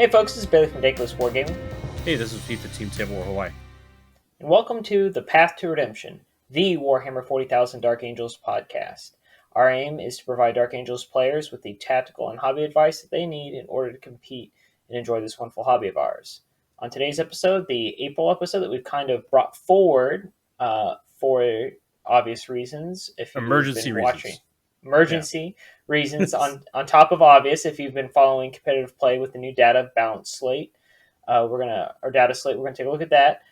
Hey folks, this is Bailey from Dank Wargaming, Hey, this is Heath at Team Table War Hawaii. and welcome to The Path to Redemption, the Warhammer 40,000 Dark Angels podcast. Our aim is to provide Dark Angels players with the tactical and hobby advice that they need in order to compete and enjoy this wonderful hobby of ours. On today's episode, the April episode that we've kind of brought forward for obvious reasons, if you've Emergency been reasons. watching. Emergency reasons on top of obvious if you've been following competitive play with the new data balance slate. We're gonna take a look at that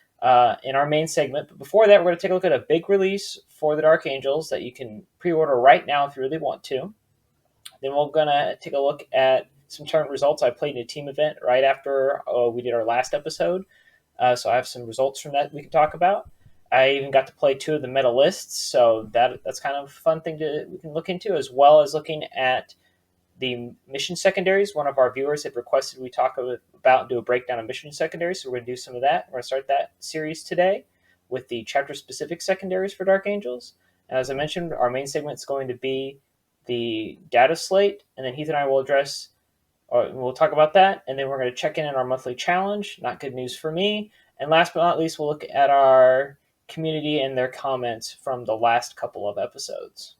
in our main segment. But before that, we're gonna take a look at a big release for the Dark Angels that you can pre-order right now if you really want to. Then we're gonna take a look at some tournament results. I played in a team event right after we did our last episode, so I have some results from that we can talk about. I even got to play two of the meta lists, so that's kind of a fun thing we can look into, as well as looking at the mission secondaries. One of our viewers had requested we talk about and do a breakdown of mission secondaries, so we're going to do some of that. We're going to start that series today with the chapter-specific secondaries for Dark Angels. And as I mentioned, our main segment is going to be the data slate, and then Heath and I will we'll talk about that, and then we're going to check in on our monthly challenge. Not good news for me. And last but not least, we'll look at our community and their comments from the last couple of episodes.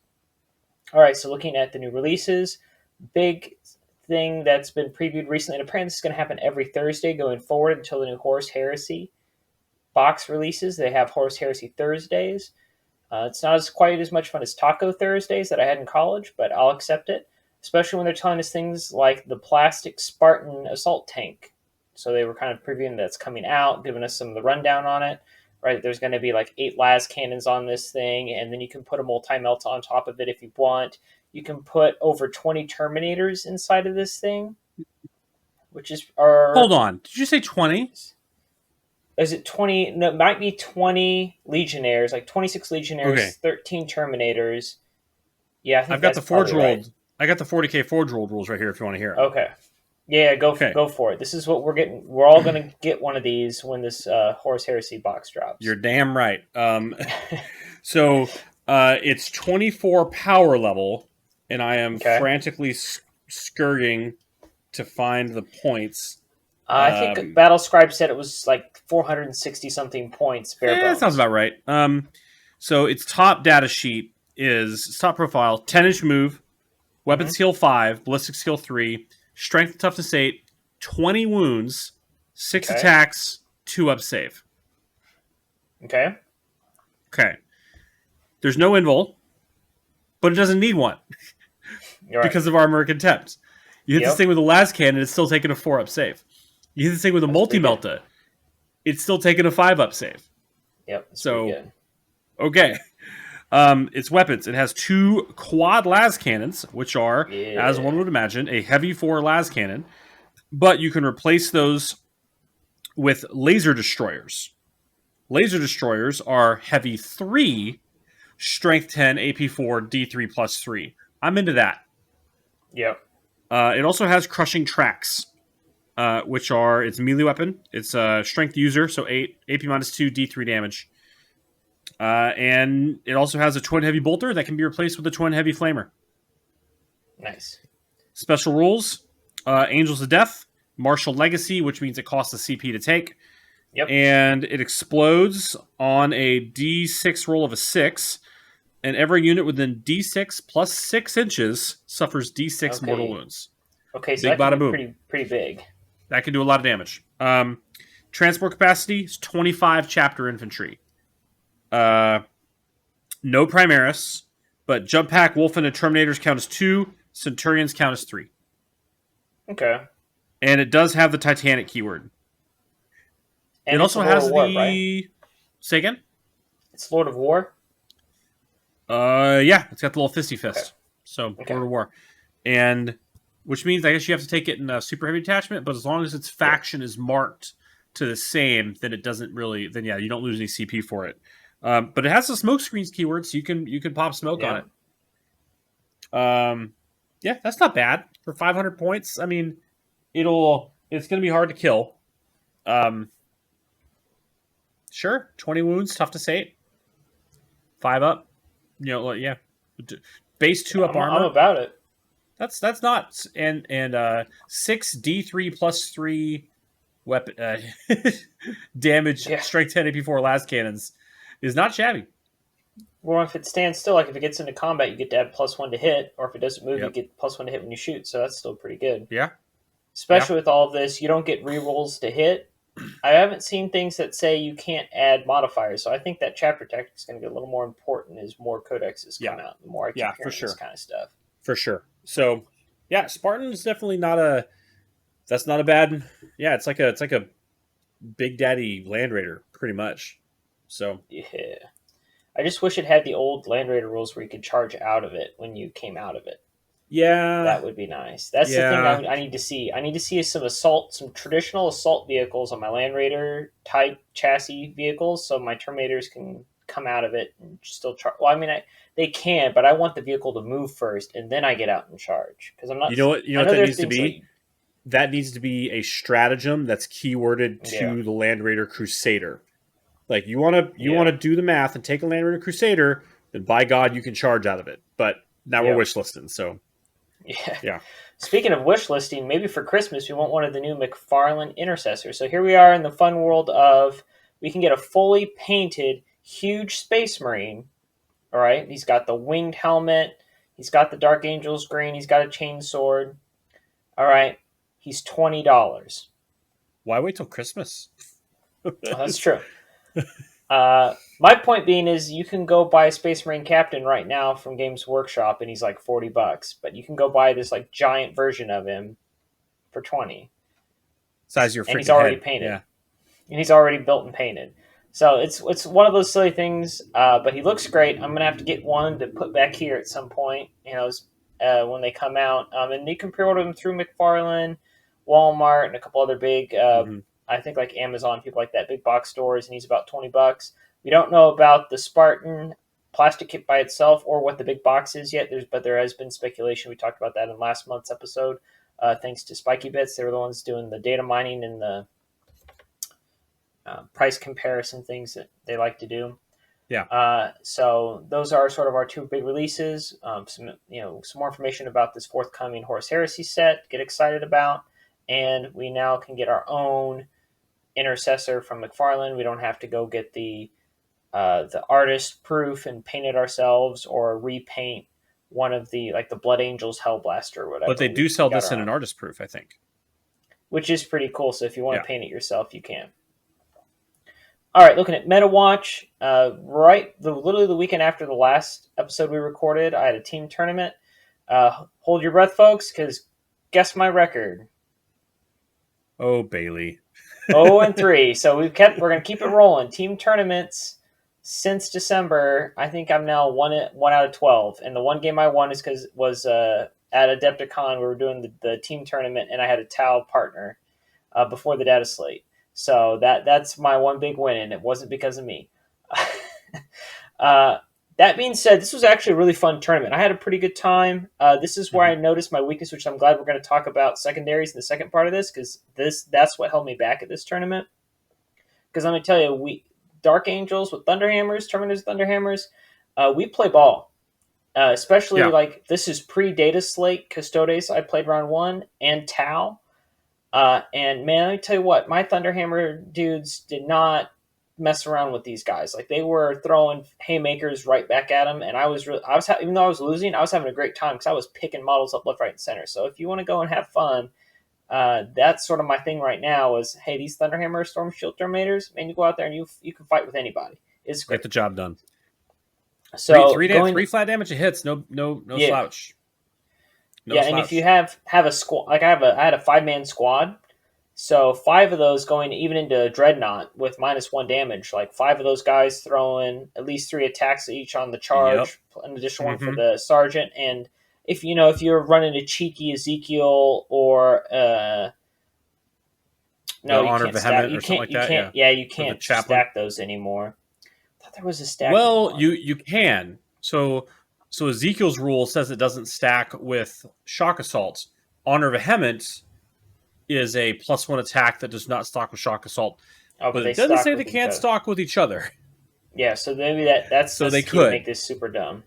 All right, so looking at the new releases, big thing that's been previewed recently, and apparently this is going to happen every Thursday going forward until the new Horus Heresy box releases. They have Horus Heresy Thursdays. It's not quite as much fun as Taco Thursdays that I had in college, but I'll accept it, especially when they're telling us things like the plastic Spartan assault tank. So they were kind of previewing that's coming out, giving us some of the rundown on it. Right, there's going to be like 8 las cannons on this thing, and then you can put a multi-melt on top of it if you want. You can put over 20 Terminators inside of this thing, which is... Hold on. Did you say 20? Is it 20? No, it might be 20 Legionnaires, like 26 Legionnaires, okay. 13 Terminators. Yeah, I think I've got that's the Forge Rolled. Right. I got the 40k Forge Rolled rules right here if you want to hear it. Okay. Yeah, go for it. This is what we're getting. We're all going to get one of these when this Horus Heresy box drops. You're damn right. So it's 24 power level, and I am frantically scurrying to find the points. I think Battle Scribe said it was like 460 something points. That sounds about right. So its top data sheet is top profile: 10-inch move, weapon skill 5, ballistic skill 3. Strength and toughness 8, 20 wounds, 6 attacks, 2 up save. Okay. There's no invul, but it doesn't need one because of Armor and Contempt. You hit this thing with a las cannon, it's still taking a 4 up save. You hit this thing with a multi-melta, it's still taking a 5 up save. Yep. So, okay. Its weapons. It has 2 quad las cannons, which are, as one would imagine, a heavy 4 las cannon, but you can replace those with laser destroyers. Laser destroyers are heavy 3, strength 10, AP 4, D3 plus 3. I'm into that. Yep. It also has crushing tracks, which are its melee weapon. It's a strength user, so 8, AP minus 2, D3 damage. And it also has a twin heavy bolter that can be replaced with a twin heavy flamer. Nice. Special rules: Angels of Death, Martial Legacy, which means it costs a CP to take. Yep. And it explodes on a D6 roll of a 6, and every unit within D6 plus 6 inches suffers D6 mortal wounds. Okay, so that can be pretty big. That can do a lot of damage. Transport capacity is 25 chapter infantry. No Primaris, but Jump Pack, Wolfen, and Terminators count as 2. Centurions count as 3. Okay. And it does have the Titanic keyword. And it also has War, the... Right? Say again? It's Lord of War? Yeah. It's got the little fisty fist. Okay. So, Lord of War. And... which means I guess you have to take it in a super heavy detachment, but as long as its faction is marked to the same, then it doesn't really... then, yeah, you don't lose any CP for it. But it has the smoke screens keyword, so you can pop smoke on it. Yeah, that's not bad for 500 points. I mean, it's going to be hard to kill. Sure, 20 wounds, tough to save. 5 up, yeah. Base 2 up armor. I'm about it. That's not and 6d3+3 weapon damage, Yeah. strength 10 AP4 las cannons is not shabby. Well, if it stands still, like if it gets into combat, you get to add +1 to hit, or if it doesn't move, you Yep. get +1 to hit when you shoot. So that's still pretty good. Yeah. Especially with all of this, you don't get rerolls to hit. I haven't seen things that say you can't add modifiers, so I think that chapter tactic is going to get a little more important as more codexes come out. The more I keep hearing this kind of stuff, for sure. So, yeah, Spartan's definitely not a. That's not a bad. Yeah, it's like a Big Daddy Land Raider, pretty much. So yeah. I just wish it had the old Land Raider rules where you could charge out of it when you came out of it. yeah, That would be nice. That's the thing I need to see. I need to see some traditional assault vehicles on my Land Raider type chassis vehicles, so my Terminators can come out of it and still charge. Well, I mean, they can, but I want the vehicle to move first, and then I get out and charge. Because I'm not. You know what that needs to be? Like, that needs to be a stratagem that's keyworded to the Land Raider Crusader. Like you want to do the math and take a Land Raider Crusader, then by God you can charge out of it. But now we're wish listing, so. Yeah. Speaking of wish listing, maybe for Christmas we want one of the new McFarlane Intercessors. So here we are in the fun world of we can get a fully painted huge Space Marine. All right, he's got the winged helmet, he's got the Dark Angels green, he's got a chain sword. All right, he's $20. Why wait till Christmas? That's true. My point being is you can go buy a Space Marine Captain right now from Games Workshop and he's like $40, but you can go buy this like giant version of him for $20. Size your freaking and he's already head. painted. Yeah. And he's already built and painted. So it's one of those silly things, but he looks great. I'm gonna have to get one to put back here at some point, when they come out. And you can pre-order them through McFarlane, Walmart, and a couple other big I think like Amazon, people like that, big box stores, and he's about $20. We don't know about the Spartan plastic kit by itself or what the big box is yet. But there has been speculation. We talked about that in last month's episode. Thanks to Spiky Bits, they were the ones doing the data mining and the price comparison things that they like to do. Yeah. So those are sort of our two big releases. Some more information about this forthcoming Horus Heresy set to get excited about, and we now can get our own Intercessor from McFarlane. We don't have to go get the artist proof and paint it ourselves or repaint one of the Blood Angels Hellblaster or whatever. But they do sell this in an artist proof, I think. Which is pretty cool. So if you want to paint it yourself, you can. All right, looking at MetaWatch, literally the weekend after the last episode we recorded, I had a team tournament. Hold your breath, folks, because guess my record. Oh, Bailey. 0-3. So we're going to keep it rolling. Team tournaments since December. I think I'm now 1 out of 12. And the one game I won was at Adepticon. We were doing the team tournament, and I had a Tau partner before the data slate. So that's my one big win, and it wasn't because of me. That being said, this was actually a really fun tournament. I had a pretty good time. This is where I noticed my weakness, which I'm glad we're going to talk about secondaries in the second part of this, because that's what held me back at this tournament. Because let me tell you, Dark Angels with Thunderhammers, Terminators with Thunderhammers, we play ball. Especially this is pre-data slate Custodes. I played round 1 and Tau. And man, let me tell you what, my Thunderhammer dudes did not mess around with these guys. Like, they were throwing haymakers right back at them, and even though I was losing, I was having a great time because I was picking models up left, right, and center. So if you want to go and have fun, that's sort of my thing right now. Is hey, these Thunderhammer Storm Shield Terminators, man, you go out there and you can fight with anybody. It's great. Get the job done. So three flat damage of hits, no slouch. And if you have a squad, like I had a 5-man squad. So 5 of those going even into Dreadnought with -1 damage. Like 5 of those guys throwing at least 3 attacks each on the charge, an additional one for the sergeant. And if you're running a cheeky Ezekiel or Honor of Vehement or something like that. You can't stack those anymore. I thought there was a stack. Well, you can. So Ezekiel's rule says it doesn't stack with Shock Assault. Honor of Vehement is a +1 attack that does not stock with Shock Assault. Oh, but it doesn't say they can't stock with each other. Yeah, so maybe that's so they could could make this super dumb.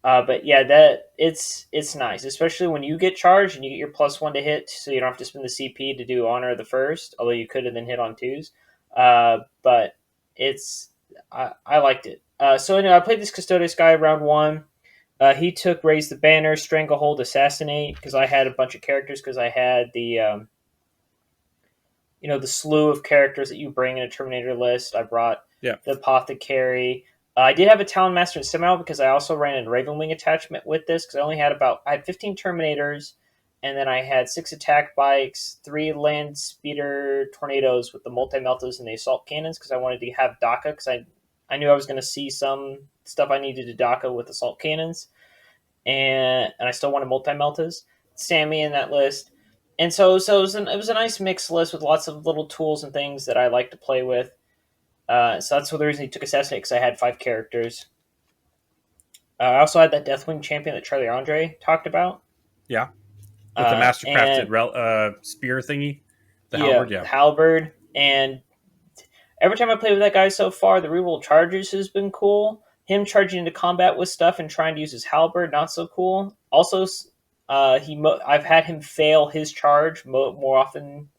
But yeah, that it's nice, especially when you get charged and you get your +1 to hit, so you don't have to spend the CP to do Honor of the First, although you could have then hit on twos. But it's I liked it. So anyway, I played this Custodes guy round one. He took Raise the Banner, Stranglehold, Assassinate, because I had a bunch of characters, because I had the the slew of characters that you bring in a Terminator list. I brought the Apothecary. I did have a Talon Master and Semi because I also ran a Ravenwing attachment with this because I had 15 Terminators, and then I had 6 attack bikes, 3 land speeder tornadoes with the multi meltas and the assault cannons because I wanted to have DACA because I knew I was going to see some stuff I needed to DACA with assault cannons, and I still wanted multi meltas. Sammy in that list. And so it was a nice mixed list with lots of little tools and things that I like to play with. So that's the reason he took Assassinate, because I had 5 characters. I also had that Deathwing champion that Charlie Andre talked about. Yeah. With the mastercrafted spear thingy. The halberd, The halberd. And every time I played with that guy so far, the reroll charges has been cool. Him charging into combat with stuff and trying to use his halberd, not so cool. Also, I've had him fail his charge more often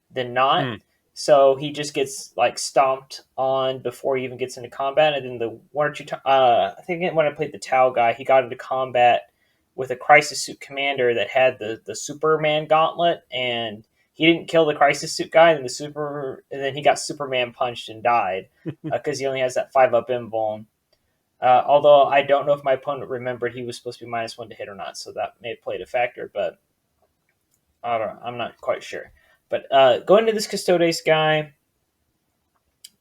than not. So he just gets like stomped on before he even gets into combat. And then the one or two times, I think when I played the Tau guy, he got into combat with a Crisis Suit commander that had the Superman gauntlet, and he didn't kill the Crisis Suit guy, and then he got Superman punched and died because he only has that 5-up invuln. Although I don't know if my opponent remembered he was supposed to be -1 to hit or not, so that may have played a factor, but I'm not quite sure. But going to this Custodes guy,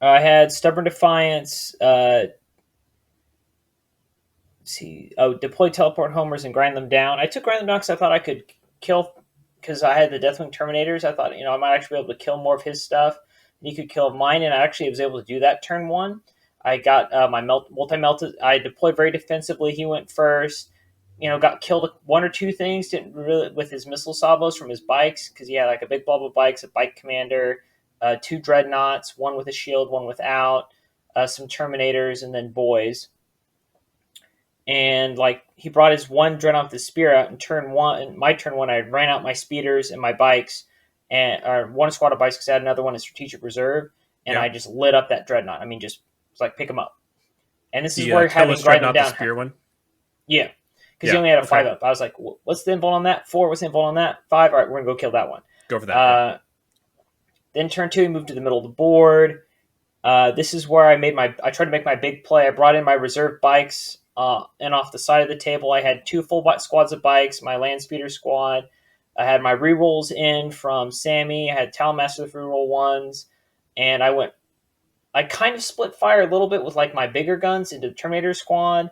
I had Stubborn Defiance, deploy teleport homers and grind them down. I took grind them down because I thought I could kill, because I had the Deathwing Terminators. I thought, I might actually be able to kill more of his stuff. And he could kill mine, and I actually was able to do that turn 1. I got my multi-melted. I deployed very defensively. He went first. Got killed 1 or 2 things. Didn't really with his missile salvos from his bikes, because he had like a big blob of bikes, a bike commander, 2 dreadnoughts, 1 with a shield, 1 without, some Terminators, and then boys. And like he brought his 1 dreadnought with his spear out in turn 1. My turn 1, I ran out my speeders and my bikes, or 1 squad of bikes because I had another one in strategic reserve, and I just lit up that dreadnought. I mean, just like pick him up. And this is where having grind them down. The spear one? Yeah. Because he only had a 5-up. I was like, what's the invuln on that? 4. What's the invuln on that? 5. All right, we're going to go kill that one. Go for that. Then turn 2, he moved to the middle of the board. This is where I tried to make my big play. I brought in my reserve bikes, and off the side of the table, I had 2 full squads of bikes, my land speeder squad. I had my rerolls in from Sammy. I had Talon Master with reroll 1s. And I kind of split fire a little bit with like my bigger guns into the Terminator squad.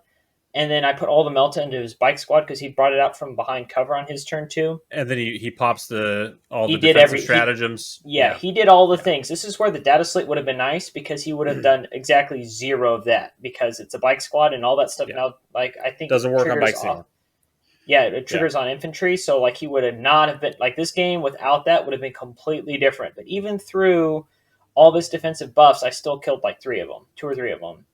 And then I put all the Melta into his bike squad because he brought it out from behind cover on his turn 2. And then he pops the defensive stratagems. He did all the things. This is where the data slate would have been nice, because he would have done exactly 0 of that, because it's a bike squad and all that stuff. Now, like, I think doesn't work on bikes anymore. Yeah, it triggers on infantry. So like he would have not have been like, this game without that would have been completely different. But even through all this defensive buffs, I still killed like 3 of them, 2 or 3 of them.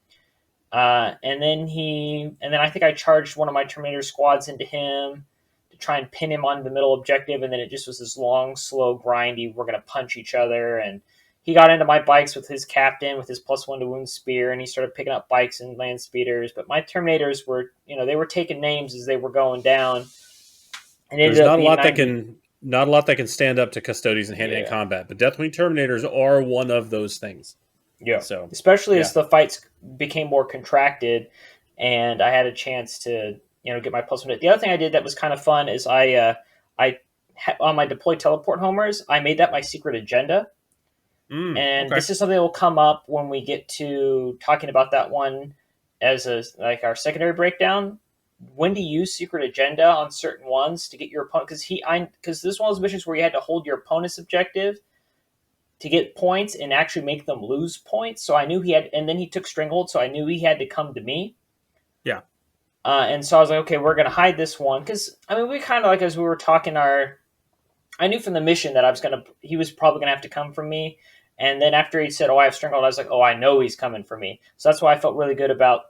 And then I think I charged one of my Terminator squads into him to try and pin him on the middle objective, and then it just was this long, slow, grindy, we're going to punch each other, and he got into my bikes with his captain, with his +1 to wound spear, and he started picking up bikes and land speeders, but my Terminators were, they were taking names as they were going down. And there's not a lot that can stand up to Custodes in hand-to-hand combat, but Deathwing Terminators are one of those things. Yeah, so especially as the fights became more contracted, and I had a chance to get my +1. The other thing I did that was kind of fun is I on my deploy teleport homers, I made that my secret agenda, this is something that will come up when we get to talking about that one as our secondary breakdown. When to use secret agenda on certain ones to get your opponent, because this is one of those missions where you had to hold your opponent's objective to get points and actually make them lose points. So I knew he had, and then he took Stranglehold, so I knew he had to come to me. Yeah. And so I was like, okay, we're going to hide this one. Because, we kind of like, as we were talking, I knew from the mission that he was probably going to have to come from me. And then after he said, I have Stranglehold, I was like, I know he's coming for me. So that's why I felt really good about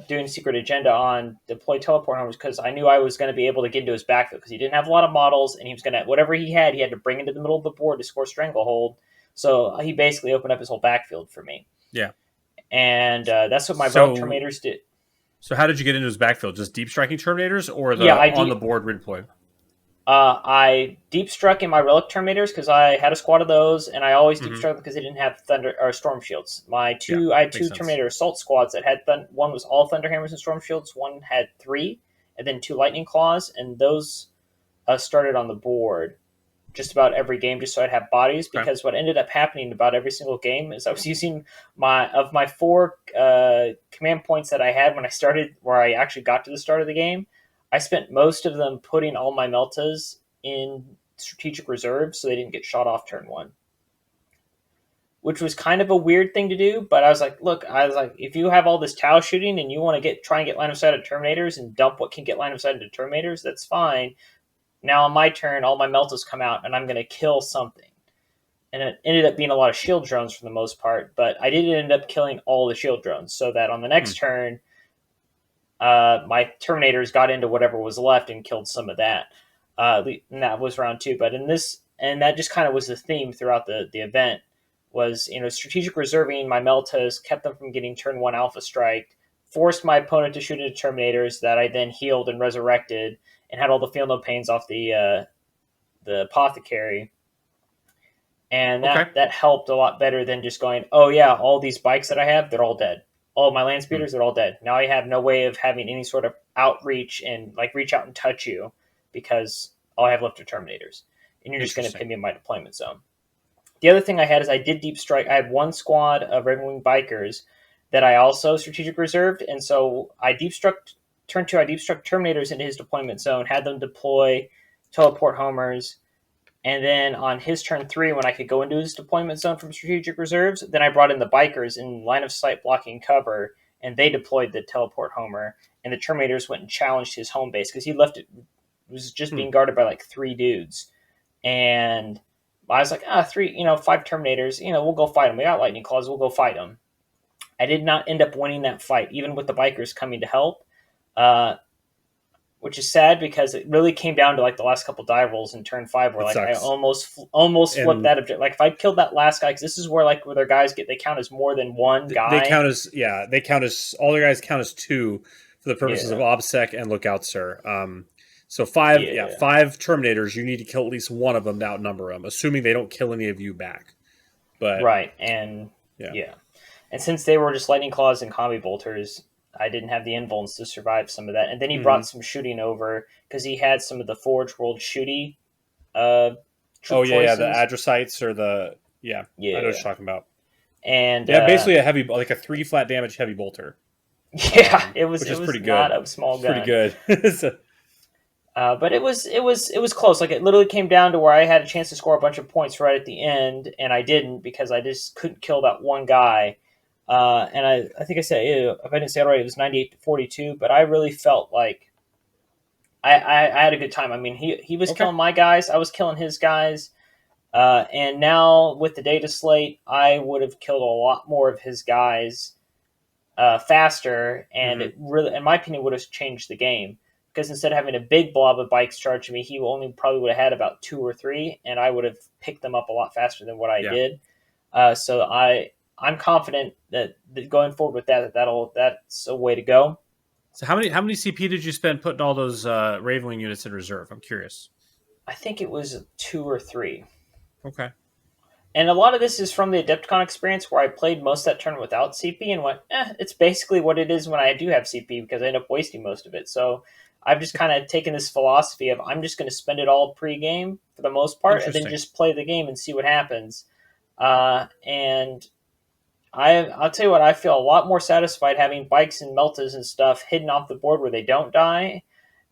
doing Secret Agenda on deploy teleport homers because I knew I was going to be able to get into his backfield because he didn't have a lot of models and he was going to whatever he had to bring into the middle of the board to score Stranglehold. So he basically opened up his whole backfield for me. Yeah, and that's what my Relic Terminators did. So how did you get into his backfield? Just deep striking Terminators or the on the board redeploy? I deep struck in my Relic Terminators because I had a squad of those, and I always deep struck because they didn't have Thunder or Storm Shields. I had two Terminator Assault squads that had one was all Thunder Hammers and Storm Shields, one had 3, and then 2 Lightning Claws, and those started on the board just about every game just so I'd have bodies, because what ended up happening about every single game is I was using my 4 command points that I had when I started, where I actually got to the start of the game. I spent most of them putting all my Meltas in strategic reserve so they didn't get shot off turn 1. Which was kind of a weird thing to do, but I was like, if you have all this Tau shooting and you want to try and get line of sight at Terminators and dump what can get line of sight into Terminators, that's fine. Now on my turn, all my Meltas come out and I'm going to kill something. And it ended up being a lot of shield drones for the most part, but I did end up killing all the shield drones so that on the next turn, my Terminators got into whatever was left and killed some of that. And that was round 2. But that just kind of was the theme throughout the event was, strategic reserving my Meltas, kept them from getting turn 1 Alpha Strike, forced my opponent to shoot into Terminators that I then healed and resurrected, and had all the Feel No Pains off the Apothecary. And that helped a lot better than just going, oh yeah, all these bikes that I have, they're all dead. All of my land speeders, they're all dead. Now I have no way of having any sort of outreach and reach out and touch you because all I have left are Terminators. And you're just going to pin me in my deployment zone. The other thing I had is I did deep strike. I had 1 squad of Ravenwing Bikers that I also strategic reserved. And so I deep struck turn 2, I deep struck Terminators into his deployment zone, had them deploy teleport homers. And then on his turn 3, when I could go into his deployment zone from strategic reserves, then I brought in the Bikers in line of sight blocking cover, and they deployed the teleport homer. And the Terminators went and challenged his home base because he left it was just being guarded by 3 dudes. And I was like, 5 Terminators, we'll go fight them. We got Lightning Claws, we'll go fight them. I did not end up winning that fight, even with the Bikers coming to help, which is sad because it really came down to the last couple dive rolls in turn 5 where I almost flipped that object. If I killed that last guy, because this is where where their guys they count as more than one guy. They count as all their guys count as 2 for the purposes of OBSEC and Lookout Sir. So 5 Terminators, you need to kill at least one of them to outnumber them, assuming they don't kill any of you back. But and since they were just Lightning Claws and Combi Bolters, I didn't have the invulns to survive some of that. And then he brought some shooting over because he had some of the Forge World shooty the Adrosites or the I know what you're talking about. And basically a heavy, a 3 flat damage heavy bolter. It was pretty good. Not a small gun. Pretty good. But it was close. It literally came down to where I had a chance to score a bunch of points right at the end, and I didn't because I just couldn't kill that one guy. And I think I said, if I didn't say it right, it was 98-42. But I really felt like I had a good time. I mean, he was killing my guys, I was killing his guys. And now with the data slate, I would have killed a lot more of his guys faster, and it really, in my opinion, would have changed the game. Because instead of having a big blob of bikes charging me, he probably would have had about 2 or 3, and I would have picked them up a lot faster than what I did. So I'm confident that going forward with that's a way to go. So how many CP did you spend putting all those Ravenwing units in reserve? I'm curious. I think it was 2 or 3. Okay. And a lot of this is from the Adepticon experience where I played most of that tournament without CP and went, it's basically what it is when I do have CP because I end up wasting most of it. So I've just kind of taken this philosophy of I'm just going to spend it all pre-game for the most part and then just play the game and see what happens. And I'll tell you what, I feel a lot more satisfied having bikes and Meltas and stuff hidden off the board where they don't die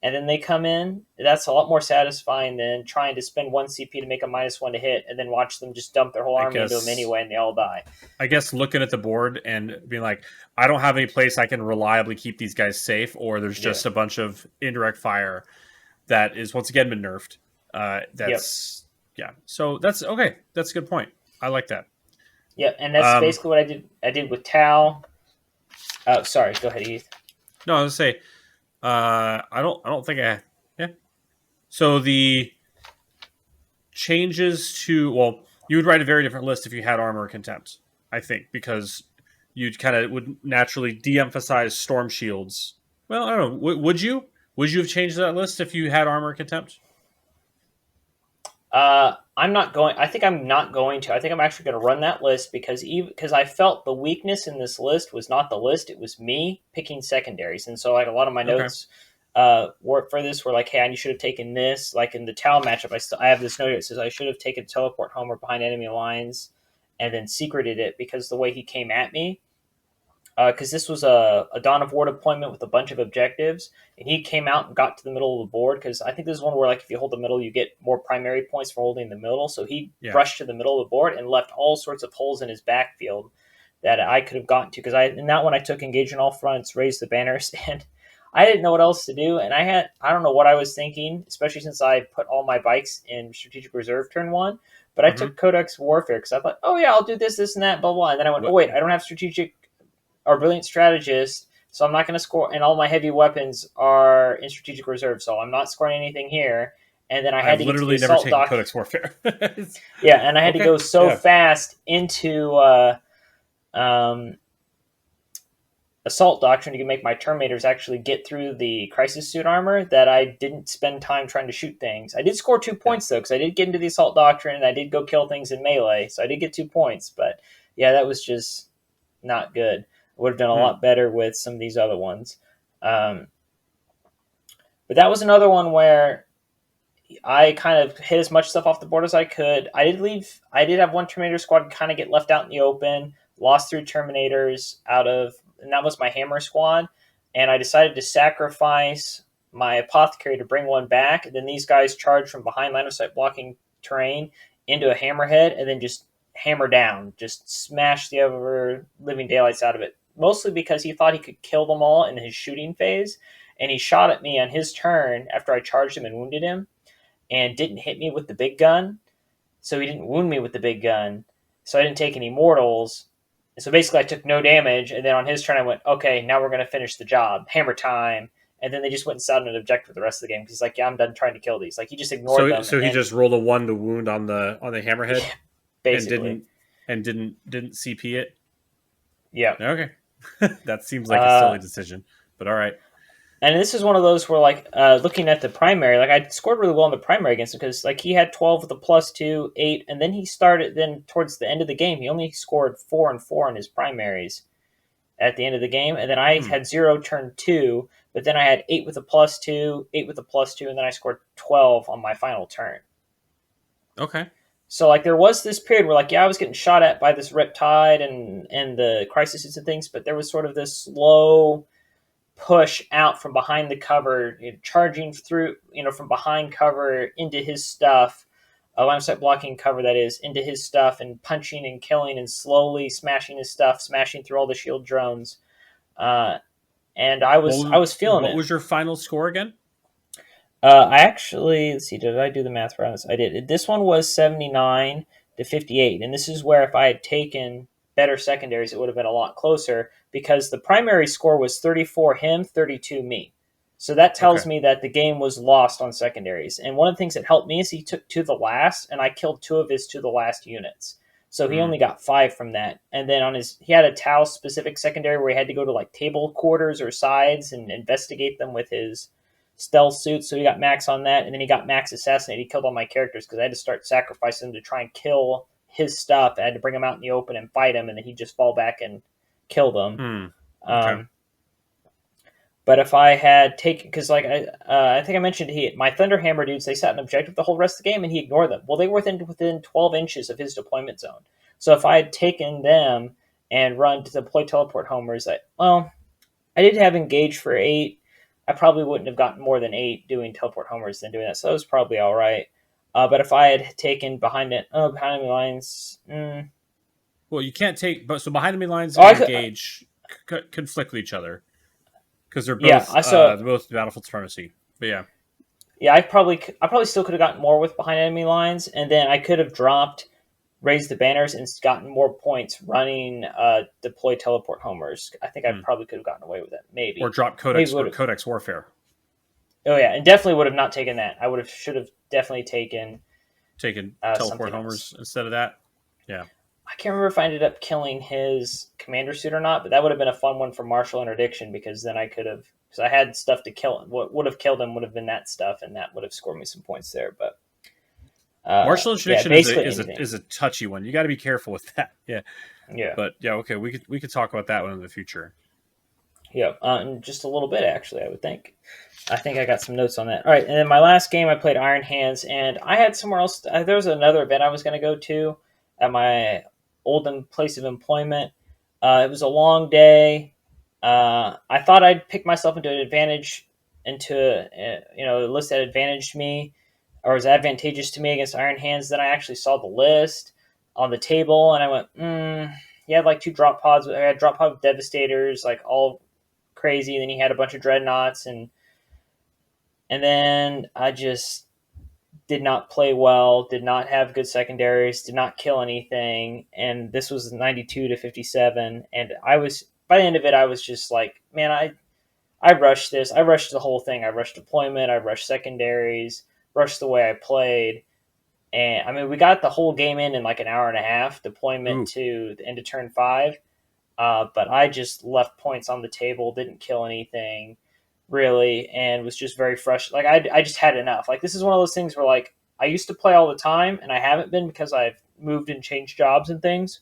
and then they come in. That's a lot more satisfying than trying to spend 1 CP to make a -1 to hit and then watch them just dump their whole army into them anyway and they all die. I guess looking at the board and being like, I don't have any place I can reliably keep these guys safe, or there's just a bunch of indirect fire that is once again been nerfed. So that's okay. That's a good point. I like that. Yeah, and that's basically what I did. I did with Tau. Sorry, go ahead, Heath. No, I was gonna say, I don't think I. Yeah. So the changes to you would write a very different list if you had armor or contempt. I think because you'd kind of would naturally de-emphasize storm shields. Well, I don't know. Would you? Would you have changed that list if you had armor or contempt? I'm not going. I think I'm not going to. I think I'm actually going to run that list because I felt the weakness in this list was not the list; it was me picking secondaries. And so, like a lot of my Okay. notes work for this were like, "Hey, you should have taken this." Like in the Tal matchup, I have this note here. It says I should have taken teleport homer behind enemy lines, and then secreted it because the way he came at me. Because this was a Dawn of War deployment with a bunch of objectives, and he came out and got to the middle of the board. Because I think this is one where, like, if you hold the middle, you get more primary points for holding the middle. So he rushed to the middle of the board and left all sorts of holes in his backfield that I could have gotten to. Because in that one, I took engage in all fronts, raised the banners, and I didn't know what else to do. And I don't know what I was thinking, especially since I put all my bikes in strategic reserve turn one. But I took Codex Warfare because I thought, oh yeah, I'll do this, this, and that, blah blah. And then I went, oh wait, I don't have strategic or brilliant strategist, so I'm not going to score. And all my heavy weapons are in strategic reserve, so I'm not scoring anything here. And then I had to get to the assault dock. Codex Warfare. Yeah, and I had to go so fast into assault doctrine to make my Terminators actually get through the crisis suit armor that I didn't spend time trying to shoot things. I did score 2 points though, because I did get into the assault doctrine and I did go kill things in melee, so I did get 2 points. But yeah, that was just not good. Would have done a lot better with some of these other ones. But that was another one where I kind of hit as much stuff off the board as I could. I did have one Terminator squad kind of get left out in the open, lost 3 Terminators and that was my Hammer squad. And I decided to sacrifice my Apothecary to bring one back. And then these guys charged from behind line of sight blocking terrain into a Hammerhead and then just hammer down, just smash the ever living daylights out of it. Mostly because he thought he could kill them all in his shooting phase, and he shot at me on his turn after I charged him and wounded him, and didn't hit me with the big gun, so he didn't wound me with the big gun, so I didn't take any mortals. So basically I took no damage, and then on his turn I went, okay, now we're going to finish the job. Hammer time. And then they just went and sat on an objective for the rest of the game. He's like, yeah, I'm done trying to kill these. Like, he just ignored them. So he just rolled a 1 to wound on the Hammerhead? Yeah, basically. And didn't CP it? Yeah. Okay. That seems like a silly decision, but all right. And this is one of those where, like, looking at the primary, like, I scored really well in the primary against him because, like, he had 12 with a +2, 8, and then he started, then towards the end of the game, he only scored 4 and 4 in his primaries at the end of the game. And then I had 0 turn 2, but then I had 8 with a +2, 8 with a +2, and then I scored 12 on my final turn. Okay. So, like, there was this period where, like, yeah, I was getting shot at by this Riptide and the crises and things, but there was sort of this slow push out from behind the cover, charging through, from behind cover into his stuff, a line of sight blocking cover, that is, into his stuff, and punching and killing and slowly smashing his stuff, smashing through all the shield drones. And I was feeling it. What was your final score again? I actually, let's see, did I do the math for this? I did. This one was 79 to 58, and this is where if I had taken better secondaries, it would have been a lot closer, because the primary score was 34 him, 32 me. So that tells me that the game was lost on secondaries. And one of the things that helped me is he took to the last, and I killed 2 of his to the last units. So he only got 5 from that. And then he had a Tau specific secondary where he had to go to like table quarters or sides and investigate them with his stealth suit, so he got max on that, and then he got max assassinate. He killed all my characters because I had to start sacrificing them to try and kill his stuff. I had to bring him out in the open and fight him, and then he'd just fall back and kill them. Okay. But if I had taken, because like I think I mentioned, my Thunderhammer dudes, they sat in objective the whole rest of the game, and he ignored them. Well, they were within 12 inches of his deployment zone. So if I had taken them and run to deploy teleport homers, I did have engage for 8. I probably wouldn't have gotten more than 8 doing teleport homers than doing that, so that was probably all right. But if I had taken behind enemy lines, well, you can't take. But so behind enemy lines and engage conflict with each other because they're both battlefield supremacy. But yeah, I probably still could have gotten more with behind enemy lines, and then I could have dropped raised the banners and gotten more points running deploy teleport homers. I think I probably could have gotten away with it. Maybe. Or drop Codex Warfare. Oh yeah, and definitely would have not taken that. I should have definitely taken teleport homers instead of that. Yeah. I can't remember if I ended up killing his commander suit or not, but that would have been a fun one for martial interdiction, because then I could have, because I had stuff to kill him. What would have killed him would have been that stuff, and that would have scored me some points there. But martial interdiction is a touchy one. You got to be careful with that. Yeah. But yeah, okay, we could talk about that one in the future. Yeah, in just a little bit, actually, I think I got some notes on that. All right, and then my last game, I played Iron Hands, and I had somewhere else. There was another event I was going to go to at my old place of employment. It was a long day. I thought I'd pick myself into a list that advantaged me, or was advantageous to me against Iron Hands. Then I actually saw the list on the table, and I went, he had like 2 drop pods. I had drop pod Devastators, like all crazy. And then he had a bunch of Dreadnoughts, and then I just did not play well, did not have good secondaries, did not kill anything. And this was 92-57. And by the end of it, I was just like, man, I rushed this. I rushed the whole thing. I rushed deployment. I rushed secondaries, rushed the way I played. And I mean, we got the whole game in like an hour and a half, deployment to the end of turn 5. But I just left points on the table, didn't kill anything really, and was just very frustrated. Like I just had enough. Like, this is one of those things where, like, I used to play all the time, and I haven't been because I've moved and changed jobs and things.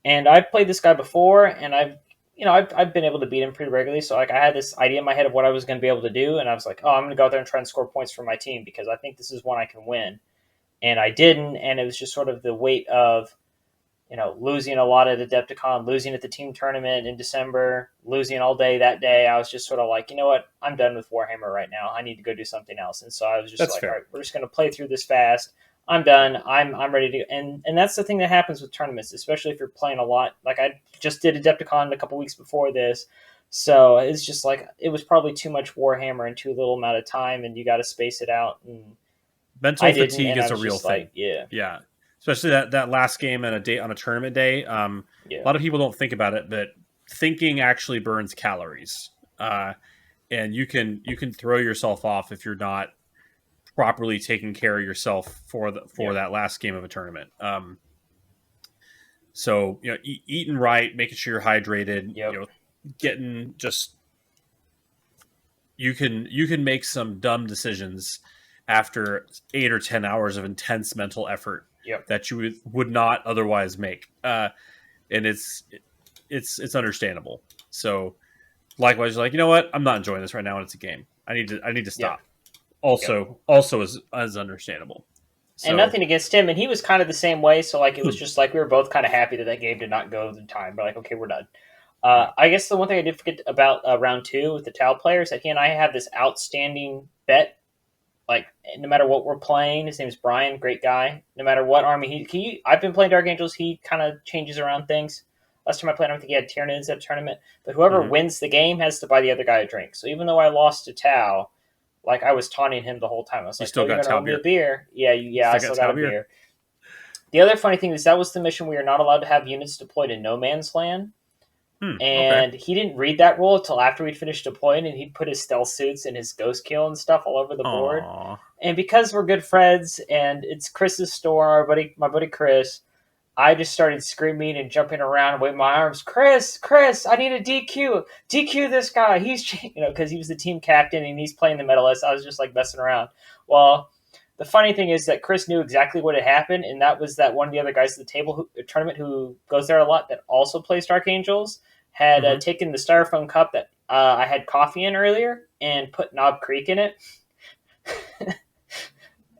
And I've played this guy before, and I've been able to beat him pretty regularly. So like, I had this idea in my head of what I was going to be able to do, and I was like, oh, I'm going to go out there and try and score points for my team because I think this is one I can win. And I didn't, and it was just sort of the weight of, losing a lot at Adepticon, losing at the team tournament in December, losing all day that day. I was just sort of like, you know what? I'm done with Warhammer right now. I need to go do something else. And so I was just all right, we're just going to play through this fast. I'm done. I'm ready to. And that's the thing that happens with tournaments, especially if you're playing a lot. Like, I just did Adepticon a couple weeks before this. So it's just like, it was probably too much Warhammer in too little amount of time, and you got to space it out. And mental fatigue is a real thing. Like, yeah. Especially that last game on a tournament day. A lot of people don't think about it, but thinking actually burns calories, and you can throw yourself off if you're not properly taking care of yourself for that last game of a tournament. So eating right, making sure you're hydrated. Getting just you can make some dumb decisions after 8 or 10 hours of intense mental effort. That you would not otherwise make, and it's understandable. So, likewise, you're like, you know what? I'm not enjoying this right now, and it's a game. I need to stop. Also is understandable. So, and nothing against him, and he was kind of the same way. So like, it was just like we were both kind of happy that game did not go the time. We're like, okay, we're done. I guess the one thing I did forget about round 2 with the Tau players, that he and I have this outstanding bet. Like, no matter what we're playing, his name's Brian, great guy. No matter what army I've been playing Dark Angels, he kind of changes around things. Last time I played him, I think he had Tyranids at a tournament. But whoever wins the game has to buy the other guy a drink. So even though I lost to Tau, like, I was taunting him the whole time. I was like, still got Tau beer. Yeah, I still got a beer. The other funny thing is that was the mission we are not allowed to have units deployed in no man's land. And he didn't read that rule until after we'd finished deploying, and he'd put his stealth suits and his ghost kill and stuff all over the board. And because we're good friends and it's Chris's store, my buddy Chris, I just started screaming and jumping around and waving my arms. Chris, I need a DQ this guy. He's, because he was the team captain and he's playing the medalist. I was just like messing around. Well, the funny thing is that Chris knew exactly what had happened, and that was that one of the other guys at the table tournament who goes there a lot that also plays Dark Angels had taken the styrofoam cup that I had coffee in earlier and put Knob Creek in it.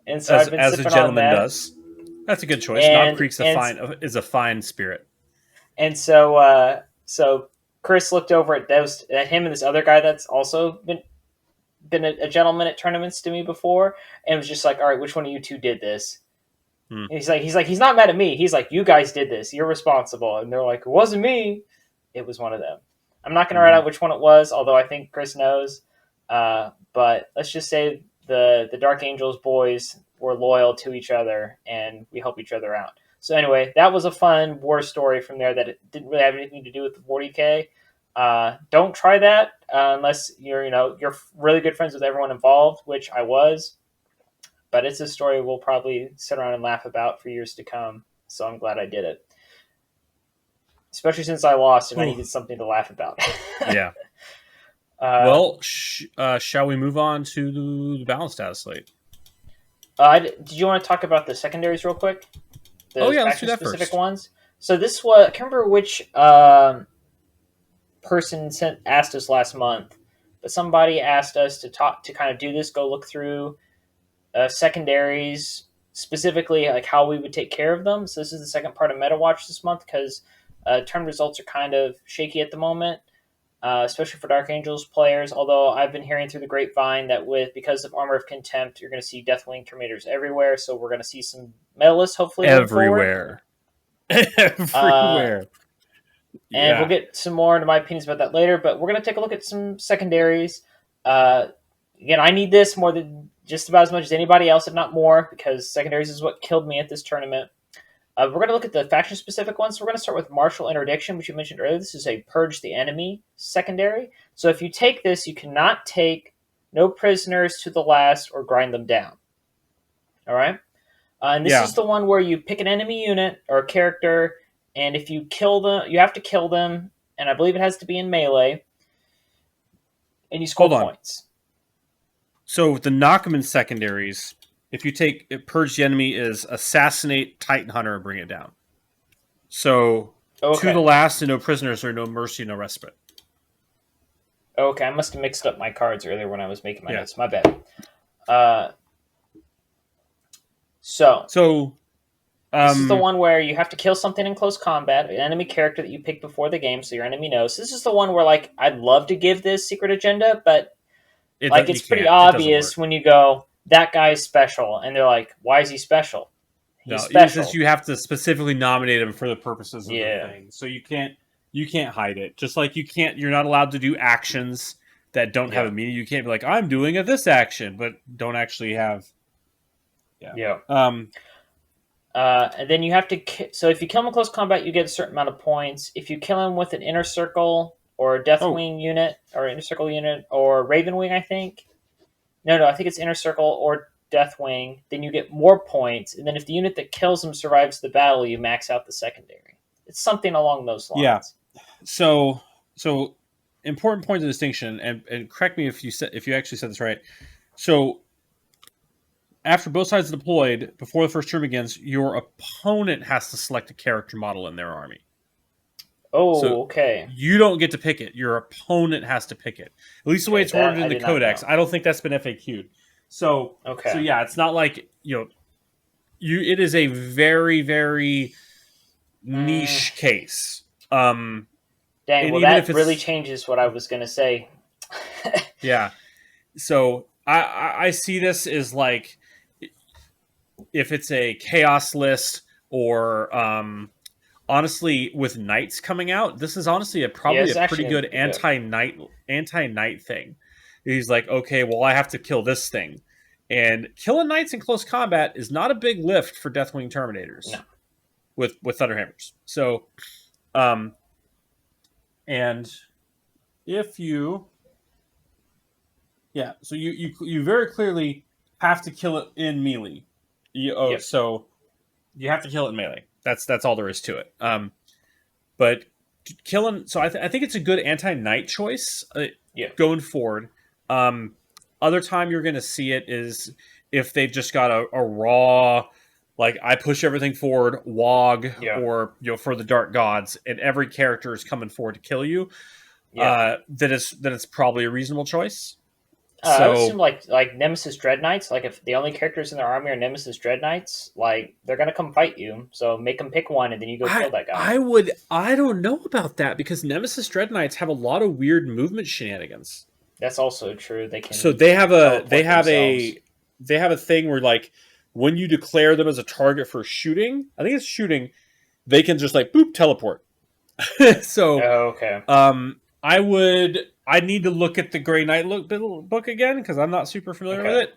And so I've been as sipping a gentleman on that. does. That's a good choice. Knob Creek's is a fine spirit. And so Chris looked over at him and this other guy that's also been a gentleman at tournaments to me before, and was just like, all right, which one of you two did this? And he's like, he's not mad at me. He's like, you guys did this. You're responsible. And they're like, it wasn't me. It was one of them. I'm not going to write out which one it was, although I think Chris knows. But let's just say the Dark Angels boys we're loyal to each other and we help each other out. So anyway, that was a fun war story from there that it didn't really have anything to do with the 40K. Don't try that unless you're really good friends with everyone involved, which I was. But it's a story we'll probably sit around and laugh about for years to come. So I'm glad I did it, especially since I lost and I needed something to laugh about. Yeah. Well, shall we move on to the balanced data slate? Did you want to talk about the secondaries real quick? Let's do that specific first. Ones. So this was, I can't remember which person asked us last month, but somebody asked us to kind of do this, go look through secondaries, specifically like how we would take care of them. So this is the second part of Meta Watch this month because turn results are kind of shaky at the moment. Especially for Dark Angels players, although I've been hearing through the grapevine that because of Armor of Contempt, you're going to see Deathwing Terminators everywhere, so we're going to see some medalists hopefully everywhere. Everywhere. And we'll get some more into my opinions about that later, but we're going to take a look at some secondaries. Again, I need this more than just about as much as anybody else, if not more, because secondaries is what killed me at this tournament. We're going to look at the faction-specific ones. So we're going to start with Martial Interdiction, which you mentioned earlier. This is a Purge the Enemy secondary. So if you take this, you cannot take no prisoners to the last or grind them down. All right? And this is the one where you pick an enemy unit or a character, and if you kill them, you have to kill them, and I believe it has to be in melee, and you score points. So with the Nakaman secondaries, if you take Purge the Enemy is Assassinate Titan Hunter and bring it down. So to the last and no prisoners or no mercy, no respite. Okay, I must have mixed up my cards earlier when I was making my notes. My bad. So this is the one where you have to kill something in close combat, an enemy character that you picked before the game, so your enemy knows. This is the one where I'd love to give this secret agenda, but it's pretty obvious when you go, that guy's special, and they're like, why is he special? He's special. You have to specifically nominate him for the purposes of the thing. So you can't hide it. Just like you're not allowed to do actions that don't have a meaning. You can't be like, I'm doing this action, but don't actually have. And then you have to. So if you kill him in close combat, you get a certain amount of points. If you kill him with an inner circle or a Deathwing unit or inner circle unit or Ravenwing, I think. No, I think it's Inner Circle or Deathwing. Then you get more points, and then if the unit that kills him survives the battle, you max out the secondary. It's something along those lines. Yeah. So important point of distinction, and correct me if you actually said this right. So after both sides are deployed, before the first turn begins, your opponent has to select a character model in their army. Okay. You don't get to pick it. Your opponent has to pick it. At least the way it's worded in the codex. I don't think that's been FAQ'd. So it's not like it is a very, very niche case. Dang, well, that really changes what I was going to say. Yeah. So I see this as like if it's a chaos list or honestly, with knights coming out, this is honestly a pretty good anti-knight thing. He's like, okay, well, I have to kill this thing. And killing knights in close combat is not a big lift for Deathwing Terminators with Thunderhammers. So, and if you... Yeah, so you very clearly have to kill it in melee. So you have to kill it in melee. That's all there is to it. But killing, so I think it's a good anti-knight choice going forward. Other time you're going to see it is if they've just got a raw, like I push everything forward, WOG, or for the Dark Gods, and every character is coming forward to kill you. Then it's probably a reasonable choice. I would assume like Nemesis Dread Knights, like if the only characters in their army are Nemesis Dread Knights, like they're gonna come fight you. So make them pick one, and then you go kill that guy. I don't know about that because Nemesis Dread Knights have a lot of weird movement shenanigans. That's also true. They can. So they have a thing where like when you declare them as a target for shooting, I think it's shooting, they can just like boop teleport. So okay. I need to look at the Grey Knight book again because I'm not super familiar with it.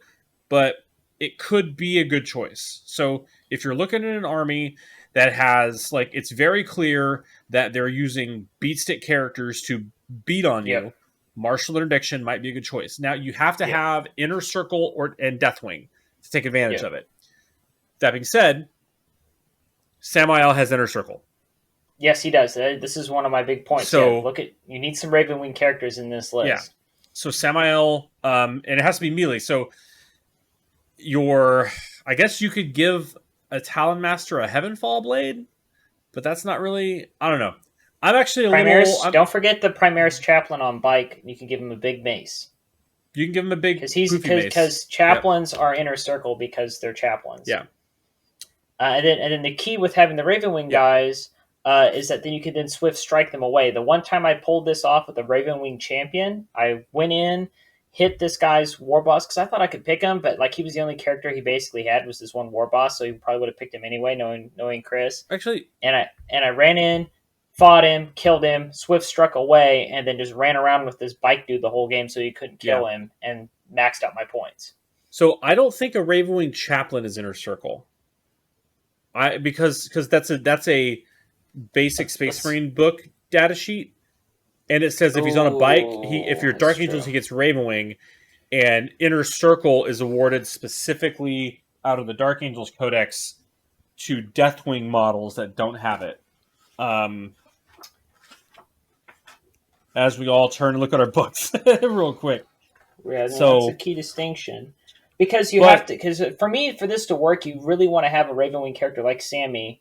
But it could be a good choice. So if you're looking at an army that has, like, it's very clear that they're using beatstick characters to beat on you, Martial Interdiction might be a good choice. Now, you have to have Inner Circle and Deathwing to take advantage of it. That being said, Samael has Inner Circle. Yes, he does. This is one of my big points. So you need some Ravenwing characters in this list. Yeah. So Samael, and it has to be melee. So I guess you could give a Talon Master a Heavenfall Blade, but that's not really, I don't know. I'm actually don't forget the Primaris Chaplain on bike. You can give him a big mace. You can give him a big mace. Because chaplains are Inner Circle because they're chaplains. Yeah. And then the key with having the Ravenwing guys is that then you can then swift strike them away. The one time I pulled this off with a Ravenwing champion, I went in, hit this guy's war boss because I thought I could pick him, but like he was the only character he basically had was this one war boss, so he probably would have picked him anyway, knowing Chris. Actually, and I ran in, fought him, killed him, swift struck away, and then just ran around with this bike dude the whole game so you couldn't kill him, and maxed out my points. So I don't think a Ravenwing Chaplain is Inner Circle. Because that's a basic Space Marine book data sheet, and it says if he's on a bike, if you're Dark Angels, he gets Ravenwing, and Inner Circle is awarded specifically out of the Dark Angels Codex to Deathwing models that don't have it. As we all turn and look at our books real quick. Yeah, so that's a key distinction. Because for me, for this to work, you really want to have a Ravenwing character like Sammy,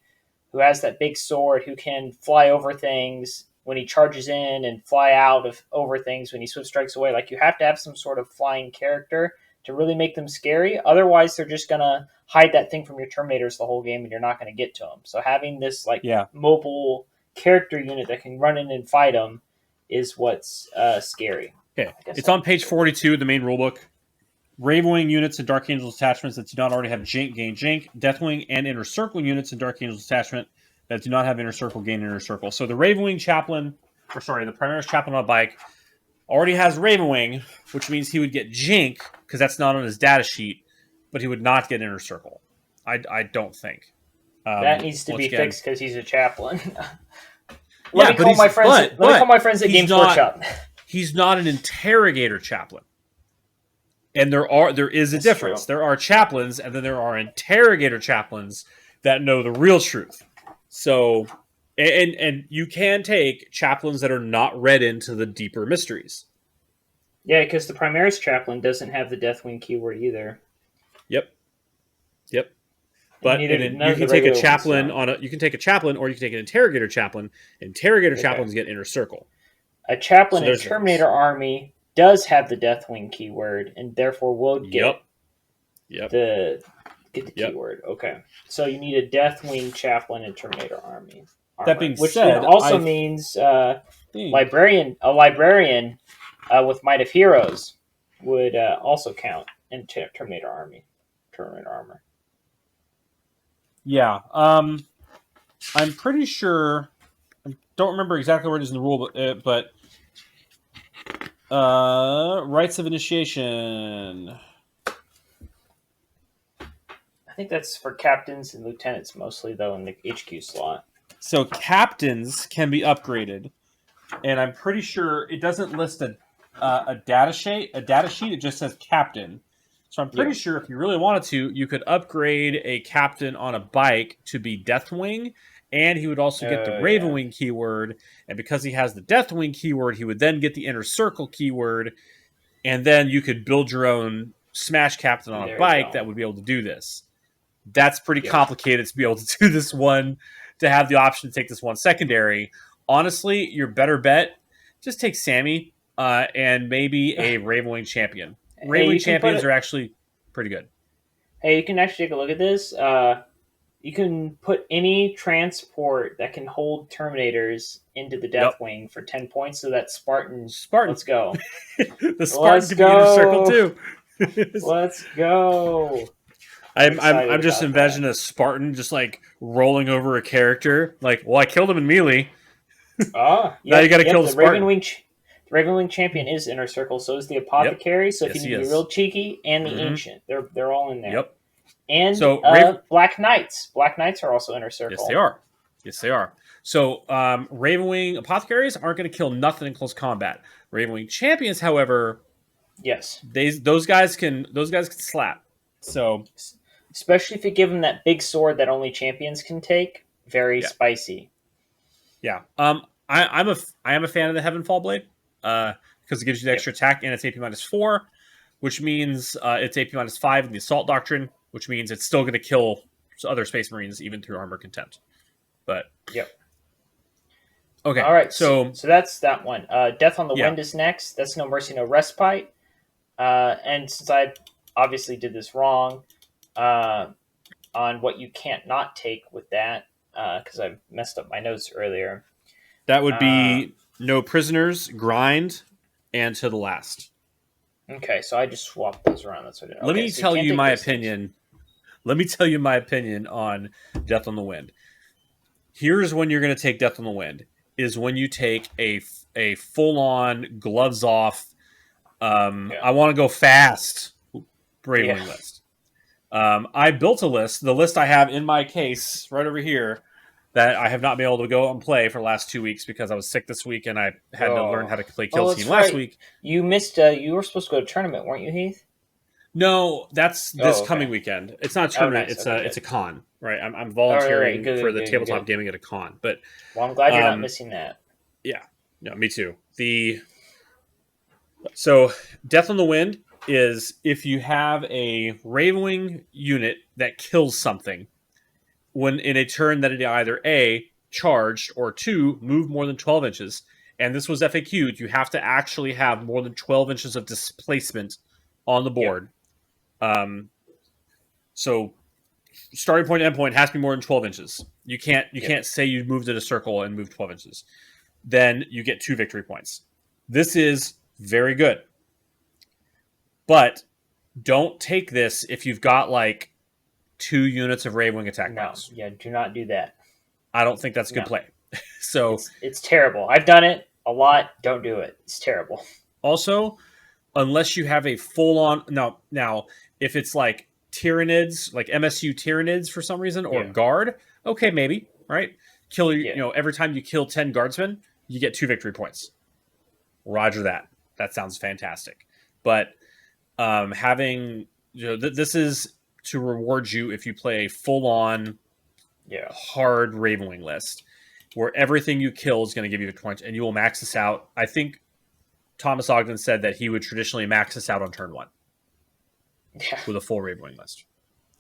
who has that big sword, who can fly over things when he charges in and fly out over things when he swift strikes away. Like, you have to have some sort of flying character to really make them scary. Otherwise, they're just going to hide that thing from your Terminators the whole game, and you're not going to get to them. So having this mobile character unit that can run in and fight them is what's scary. Okay, it's on page 42 of the main rulebook. Ravenwing units and Dark Angels attachments that do not already have Jink gain Jink. Deathwing and Inner Circle units and Dark Angels attachment that do not have Inner Circle gain Inner Circle. So the Ravenwing Chaplain, the Primaris Chaplain on a bike, already has Ravenwing, which means he would get Jink, because that's not on his data sheet, but he would not get Inner Circle. I don't think. That needs to be fixed because he's a chaplain. Let me call my friends at Games Workshop. He's not an Interrogator Chaplain. And there is a difference. True. There are chaplains, and then there are Interrogator Chaplains that know the real truth. So, and you can take chaplains that are not read into the deeper mysteries. Yeah, because the Primaris Chaplain doesn't have the Deathwing keyword either. Yep. But you can take a chaplain you can take a chaplain, or you can take an Interrogator Chaplain. Interrogator Chaplains get Inner Circle. A chaplain in Terminator Army does have the Deathwing keyword, and therefore will get the keyword. Okay, so you need a Deathwing Chaplain in Terminator Army. That being said, also means a librarian with Might of Heroes would also count in Terminator Armor. Yeah, I'm pretty sure. I don't remember exactly where it is in the rule, but rites of initiation. I think that's for captains and lieutenants mostly, though, in the HQ slot. So captains can be upgraded, and I'm pretty sure it doesn't list a data sheet. It just says captain. So I'm pretty sure if you really wanted to, you could upgrade a captain on a bike to be Deathwing, and he would also get the Ravenwing keyword. And because he has the Deathwing keyword, he would then get the Inner Circle keyword, and then you could build your own Smash Captain on a bike that would be able to do this. That's pretty complicated to be able to do this one, to have the option to take this one secondary. Honestly, your better bet, just take Sammy and maybe a Ravenwing champion. Ravenwing champions are actually pretty good. Hey, you can actually take a look at this. You can put any transport that can hold Terminators into the Deathwing for 10 points, so that Spartan. Let's go. The Spartan can be Inner Circle too. Let's go. I'm just imagining a Spartan just like rolling over a character. Like, well, I killed him in melee. Now you got to kill the Spartan. Ravenwing Champion is Inner Circle, so is the Yep. Apothecary. So if Yes, you he need to be is. real cheeky, and the Mm-hmm. Ancient, they're all in there. Yep. And So Raven. Black Knights. Black Knights are also Inner Yes, they Circle. are. Yes, they are. So Ravenwing Apothecaries aren't going to kill nothing in close combat. Ravenwing Champions, however, Yes. those guys can slap. So Especially if you give them that big sword that only champions can take. Very yeah, spicy. yeah. I am a fan of the Heavenfall Blade because it gives you the Yep. extra attack and it's AP -4, which means it's AP -5 in the Assault Doctrine, which means it's still going to kill other Space Marines even through Armor Contempt. But Yep. okay, All right. so that's that one. Death on the yeah, Wind is next. That's No Mercy, No Respite. And since I obviously did this wrong on what you can't not take with that, because I messed up my notes earlier. that would be no prisoners, grind, and to the last. Okay, so I just swapped those around. That's what I did. Let Okay, me so tell you my things. opinion. Let me tell you my opinion on Death on the Wind. Here's when you're going to take Death on the Wind: is when you take a full on gloves off. Yeah. I want to go fast. Bravewing Yeah. list. I built a list. The list I have in my case right over here that I have not been able to go and play for the last 2 weeks because I was sick this week and I had to learn how to play Kill Team last week. You missed. You were supposed to go to a tournament, weren't you, Heath? No, that's this coming weekend. It's not a tournament. Nice. It's a con, right? I'm volunteering for the tabletop gaming at a con, but well, I'm glad you're not missing that. Yeah, no, me too. So Death on the Wind is if you have a Ravenwing unit that kills something when in a turn that it either A, charged, or 2, moved more than 12 inches. And this was FAQ'd, you have to actually have more than 12 inches of displacement on the board. Yep. So starting point and end point has to be more than 12 inches. You can't say you moved in a circle and moved 12 inches. Then you get 2 victory points. This is very good. But don't take this if you've got like 2 units of Ravenwing attack box. No, do not do that. I don't think that's good play. So it's terrible. I've done it a lot. Don't do it. It's terrible. Also, unless you have a full on now if it's like Tyranids, like MSU Tyranids for some reason, or guard, okay, maybe, right? Kill every time you kill 10 guardsmen, you get 2 victory points. Roger that. That sounds fantastic. But having this is to reward you if you play a full on hard Ravenwing list where everything you kill is going to give you a point and you will max this out. I think Thomas Ogden said that he would traditionally max this out on turn 1 with a full Ravenwing list.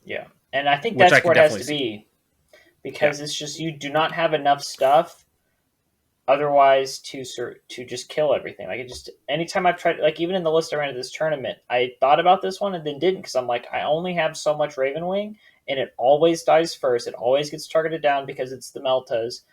Yeah, and I think that's where it has to be because it's just you do not have enough stuff otherwise to just kill everything. Like it just anytime I've tried, like even in the list I ran at this tournament, I thought about this one and then didn't because I'm like I only have so much Ravenwing and it always dies first. It always gets targeted down because it's the Meltas.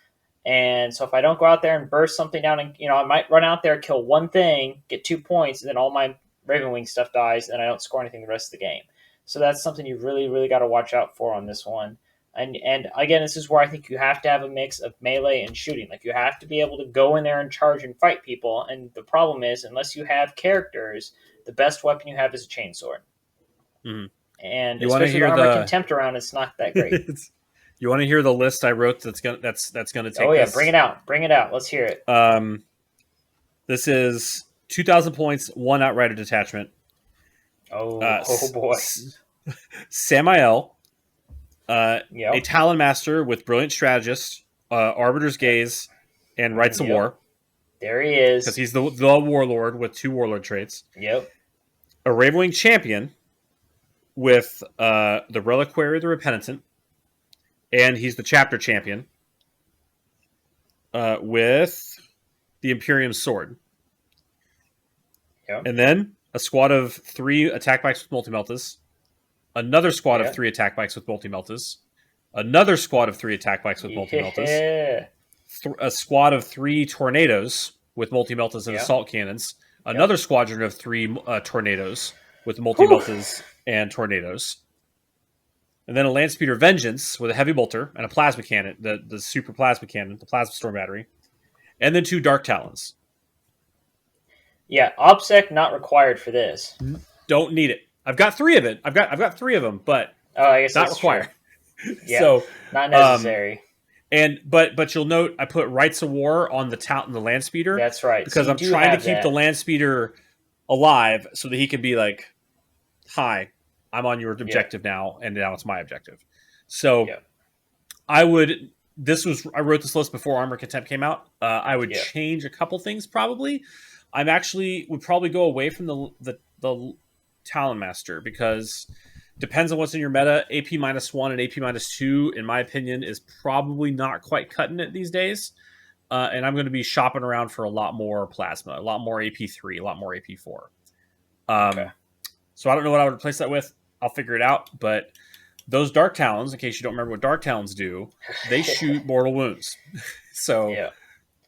And so if I don't go out there and burst something down and I might run out there, kill one thing, get 2 points, and then all my Ravenwing stuff dies and I don't score anything the rest of the game. So that's something you really, really got to watch out for on this one. And again, this is where I think you have to have a mix of melee and shooting. Like you have to be able to go in there and charge and fight people. And the problem is, unless you have characters, the best weapon you have is a chainsword. Mm-hmm. And you especially with Armor Contempt around, it's not that great. You want to hear the list I wrote that's gonna take? Oh yeah, bring it out. Let's hear it. This is 2,000 points, 1 outrider detachment. Oh boy, Samael, a Talon Master with Brilliant Strategist, Arbiter's Gaze, and Rights of War. There he is, because he's the Warlord with 2 Warlord traits. Yep. A Ravenwing Champion with the Reliquary of the Repentant. And he's the chapter champion with the Imperium Sword. Yep. And then a squad of 3 attack bikes with multi-meltas. Another squad of 3 attack bikes with multi-meltas. Another squad of 3 attack bikes with multi-meltas. A squad of 3 tornadoes with multi-meltas and assault cannons. Another squadron of 3 tornadoes with multi-meltas and tornadoes. And then a Land Speeder Vengeance with a heavy bolter and a plasma cannon, the super plasma cannon, the plasma storm battery. And then 2 Dark Talons. Yeah, OBSEC not required for this. Don't need it. I've got 3 of it. I've got 3 of them, but Oh, I guess not that's true. required. Yeah, So, not um, necessary. and but you'll note I put Rights of War on the tout and the land speeder That's right. So because you I'm do trying to have keep the that. land speeder alive so that he can be like, "Hi, I'm on your Yep. objective now, and now it's my objective." So Yep. I would. I wrote this list before Armor Contempt came out. I would Yep. change a couple things probably. I'm actually would probably go away from the Talon Master because depends on what's in your meta. AP -1 and AP -2, in my opinion, is probably not quite cutting it these days. And I'm going to be shopping around for a lot more plasma, a lot more AP3, a lot more AP4. Okay. So I don't know what I would replace that with. I'll figure it out. But those Dark Talons, in case you don't remember what Dark Talons do, they shoot mortal wounds. So Yeah.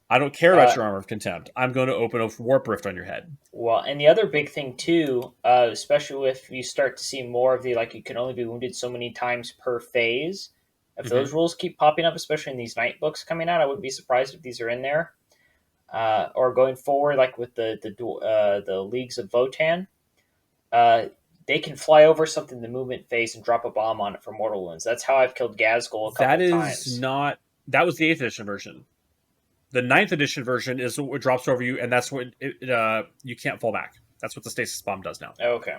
I don't care about your Armor of Contempt. I'm going to open a Warp Rift on your head. Well, and the other big thing too, especially if you start to see more of the like, you can only be wounded so many times per phase. If Mm-hmm. those rules keep popping up, especially in these night books coming out, I wouldn't be surprised if these are in there. Or going forward, like with the leagues of Votan, uh, they can fly over something in the movement phase and drop a bomb on it for mortal wounds. That's how I've killed Gazgul a That couple is times. not. That was the 8th edition version. The 9th edition version is what drops over you, and that's what you can't fall back. That's what the stasis bomb does now. Okay.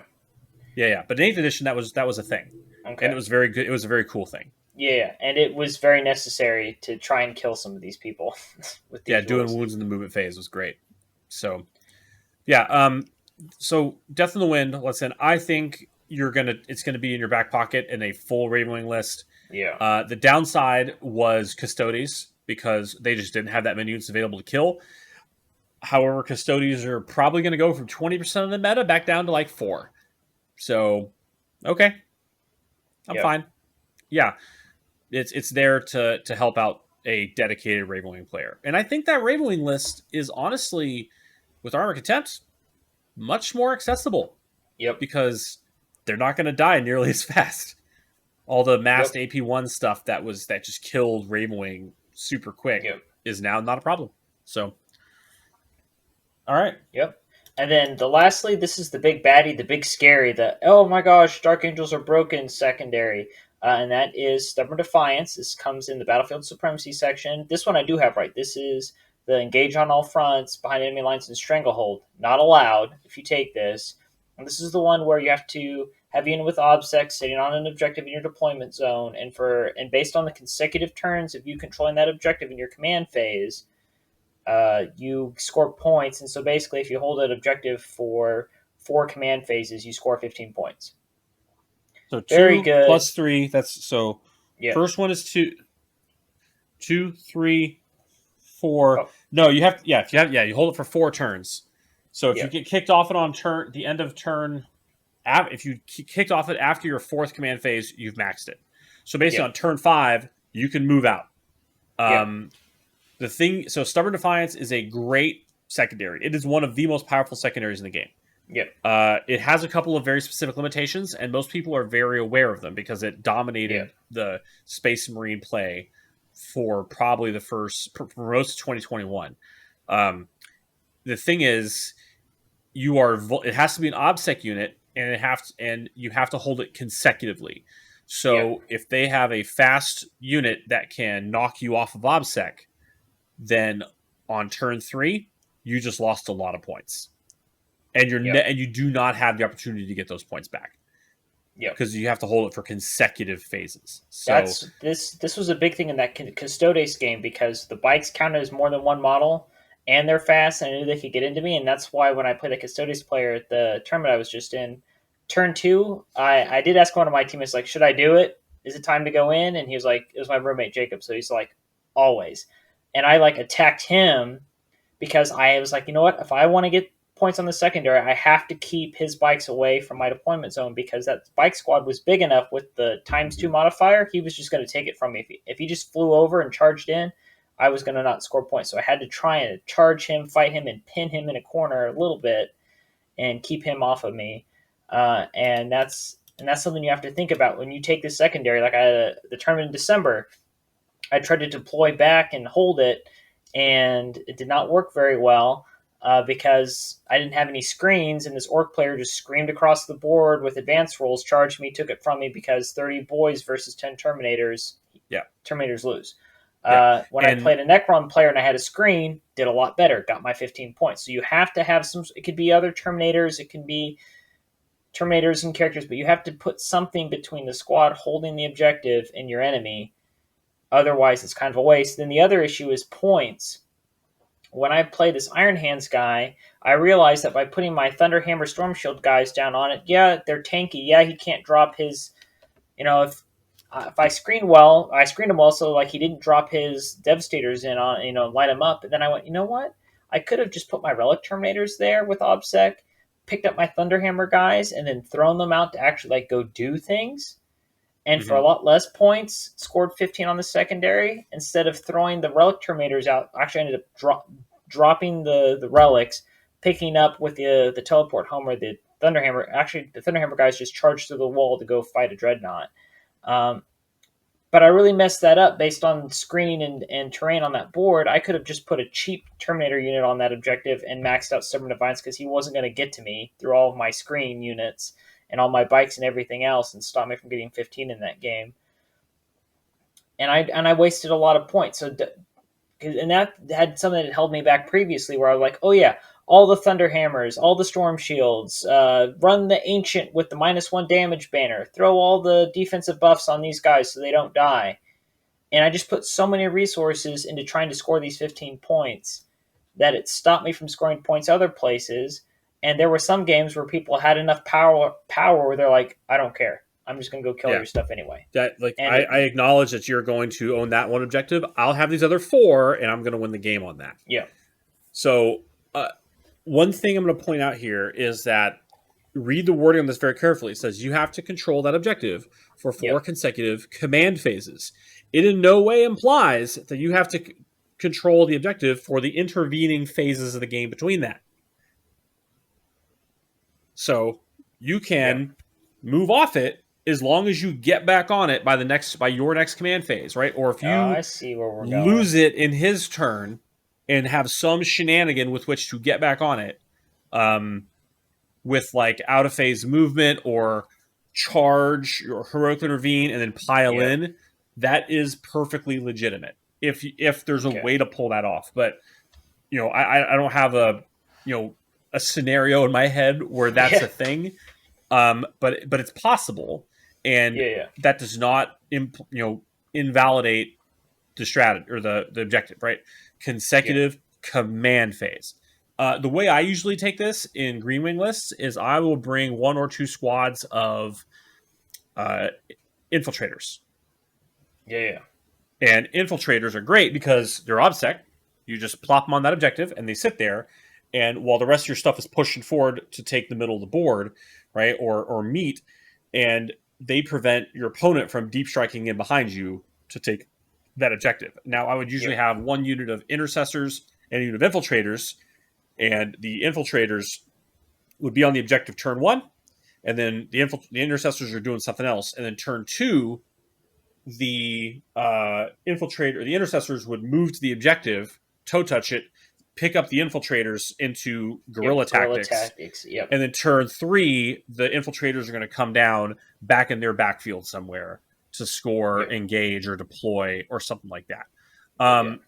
Yeah. But in 8th edition, that was a thing, and Okay. it was very good. It was a very cool thing. Yeah, and it was very necessary to try and kill some of these people with Yeah, these doing rules. wounds in the movement phase was great. So yeah, so Death in the Wind. Listen, I think it's gonna be in your back pocket in a full Ravenwing list. Yeah. The downside was Custodes because they just didn't have that many units available to kill. However, Custodes are probably going to go from 20% of the meta back down to like 4. So, okay, I'm Yep. fine. Yeah, it's there to help out a dedicated Ravenwing player, and I think that Ravenwing list is honestly, with Armor Contempt, much more accessible Yep. because they're not going to die nearly as fast. All the massed Yep. AP1 stuff that just killed Ravenwing super quick Yep. is now not a problem. So, all right. Yep. And then lastly, this is the big baddie, the big scary, the oh my gosh, Dark Angels are broken secondary. And that is Stubborn Defiance. This comes in the Battlefield Supremacy section. This one I do have right. This is the Engage on all fronts, behind enemy lines, and Stranglehold. Not allowed if you take this. And this is the one where you have to have unit with OBSEC sitting on an objective in your deployment zone, and based on the consecutive turns of you controlling that objective in your command phase, you score points. And so basically, if you hold an objective for 4 command phases, you score 15 points. So Very 2 good. plus 3. That's so. Yep. First one is 2, 2, 3, 4. Oh, No, you have yeah. If you have you hold it for 4 turns. So if you yep. get kicked off it on turn the end of turn, if you kicked off it after your 4th command phase, you've maxed it. So basically Yep. on turn 5, you can move out. Yep. The thing, so Stubborn Defiance is a great secondary. It is one of the most powerful secondaries in the game. Yep. It has a couple of very specific limitations, and most people are very aware of them because it dominated Yep. the Space Marine play for probably for most of 2021. The thing is, it has to be an OBSEC unit, and you have to hold it consecutively. So Yep. if they have a fast unit that can knock you off of OBSEC, then on turn 3, you just lost a lot of points, and Yep. and you do not have the opportunity to get those points back Yep. because you have to hold it for consecutive phases. So That's this was a big thing in that Custodes game because the bikes counted as more than one model, and they're fast, and I knew they could get into me, and that's why when I played the Custodes player at the tournament I was just in, turn 2, I did ask one of my teammates, like, should I do it? Is it time to go in? And he was like, it was my roommate Jacob, so he's like, always. And I like attacked him because I was like, you know what? If I want to get points on the secondary, I have to keep his bikes away from my deployment zone because that bike squad was big enough with the ×2 modifier. He was just going to take it from me. If he just flew over and charged in, I was going to not score points. So I had to try and charge him, fight him, and pin him in a corner a little bit and keep him off of me. And that's something you have to think about when you take the secondary. Like the tournament in December, I tried to deploy back and hold it, and it did not work very well. because I didn't have any screens, and this orc player just screamed across the board with advanced rolls, charged me, took it from me because 30 boys versus 10 Terminators. Yeah. Terminators lose. Yeah. When I played a Necron player and I had a screen, did a lot better, got my 15 points. So you have to have some. It could be other Terminators, it can be Terminators and characters, but you have to put something between the squad holding the objective and your enemy. Otherwise, it's kind of a waste. Then the other issue is points. When I play this Iron Hands guy, I realized that by putting my Thunderhammer Storm Shield guys down on it, yeah, they're tanky. Yeah, he can't drop his, if I screen well, I screened him well, so like he didn't drop his Devastators in on, light him up. And then I went, you know what? I could have just put my Relic Terminators there with OBSEC, picked up my Thunderhammer guys, and then thrown them out to actually like go do things. And for a lot less points, scored 15 on the secondary instead of throwing the Relic Terminators out. Actually, ended up dropping the relics, picking up with the teleport home where the Thunderhammer. Actually, the Thunderhammer guys just charged through the wall to go fight a Dreadnought. But I really messed that up based on screening and terrain on that board. I could have just put a cheap Terminator unit on that objective and maxed out Stubborn Defiance because he wasn't going to get to me through all of my screen units and all my bikes and everything else and stop me from getting 15 in that game. And I wasted a lot of points. And that had something that held me back previously where I was like, oh yeah, all the Thunderhammers, all the Storm Shields, run the Ancient with the -1 damage banner, throw all the defensive buffs on these guys so they don't die. And I just put so many resources into trying to score these 15 points that it stopped me from scoring points other places. And there were some games where people had enough power where they're like, I don't care. I'm just going to go kill your stuff anyway. I acknowledge that you're going to own that one objective. I'll have these other 4, and I'm going to win the game on that. Yeah. So one thing I'm going to point out here is that read the wording on this very carefully. It says you have to control that objective for 4 consecutive command phases. It in no way implies that you have to control the objective for the intervening phases of the game between that. So you can move off it as long as you get back on it by your next command phase, right? Or if you I see where we're going. lose it in his turn and have some shenanigan with which to get back on it, with like out of phase movement or charge or heroic intervene and then pile in, that is perfectly legitimate if there's a way to pull that off. But I don't have a scenario in my head where that's a thing, but it's possible, and that does not invalidate the strategy or the objective, right? Consecutive command phase. The way I usually take this in Green Wing lists is I will bring 1 or 2 squads of infiltrators. And infiltrators are great because they're OBSEC. You just plop them on that objective and they sit there. And while the rest of your stuff is pushing forward to take the middle of the board, right, or meet, and they prevent your opponent from deep striking in behind you to take that objective. Now, I would usually have 1 unit of intercessors and a unit of infiltrators, and the infiltrators would be on the objective turn 1, and then the intercessors are doing something else, and then turn 2, the intercessors would move to the objective, toe touch it, pick up the infiltrators into guerrilla tactics. And then turn 3, the infiltrators are going to come down back in their backfield somewhere to score, engage, or deploy, or something like that.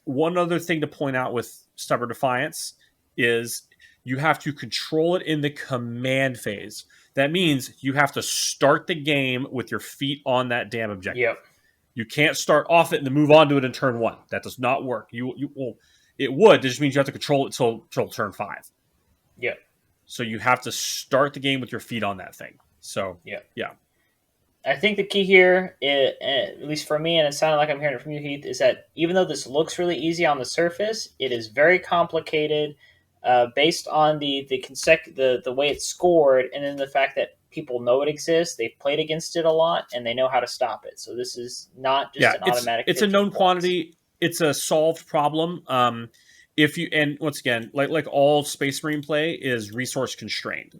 One other thing to point out with Stubborn Defiance is you have to control it in the command phase. That means you have to start the game with your feet on that damn objective. You can't start off it and then move on to it in turn 1. That does not work. It would. It just means you have to control it till turn 5. So you have to start the game with your feet on that thing. So I think the key here, at least for me, and it sounded like I'm hearing it from you, Heath, is that even though this looks really easy on the surface, it is very complicated based on the way it's scored, and then the fact that people know it exists, they've played against it a lot, and they know how to stop it. So this is not just an automatic. It's a known quantity. It's a solved problem. And once again, like all Space Marine play is resource constrained.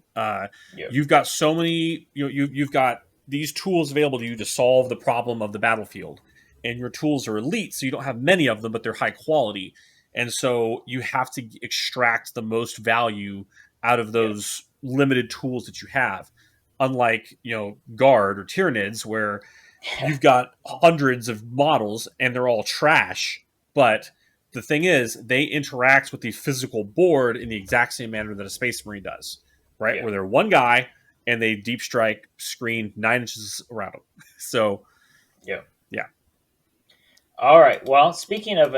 You've got so many. You've got these tools available to you to solve the problem of the battlefield, and your tools are elite, so you don't have many of them, but they're high quality. And so you have to extract the most value out of those limited tools that you have. Unlike, Guard or Tyranids, where you've got hundreds of models and they're all trash. But the thing is, they interact with the physical board in the exact same manner that a Space Marine does, right? Yeah. Where they're one guy and they deep strike screen 9 inches around them. So, Yeah. yeah. All right. Well, speaking of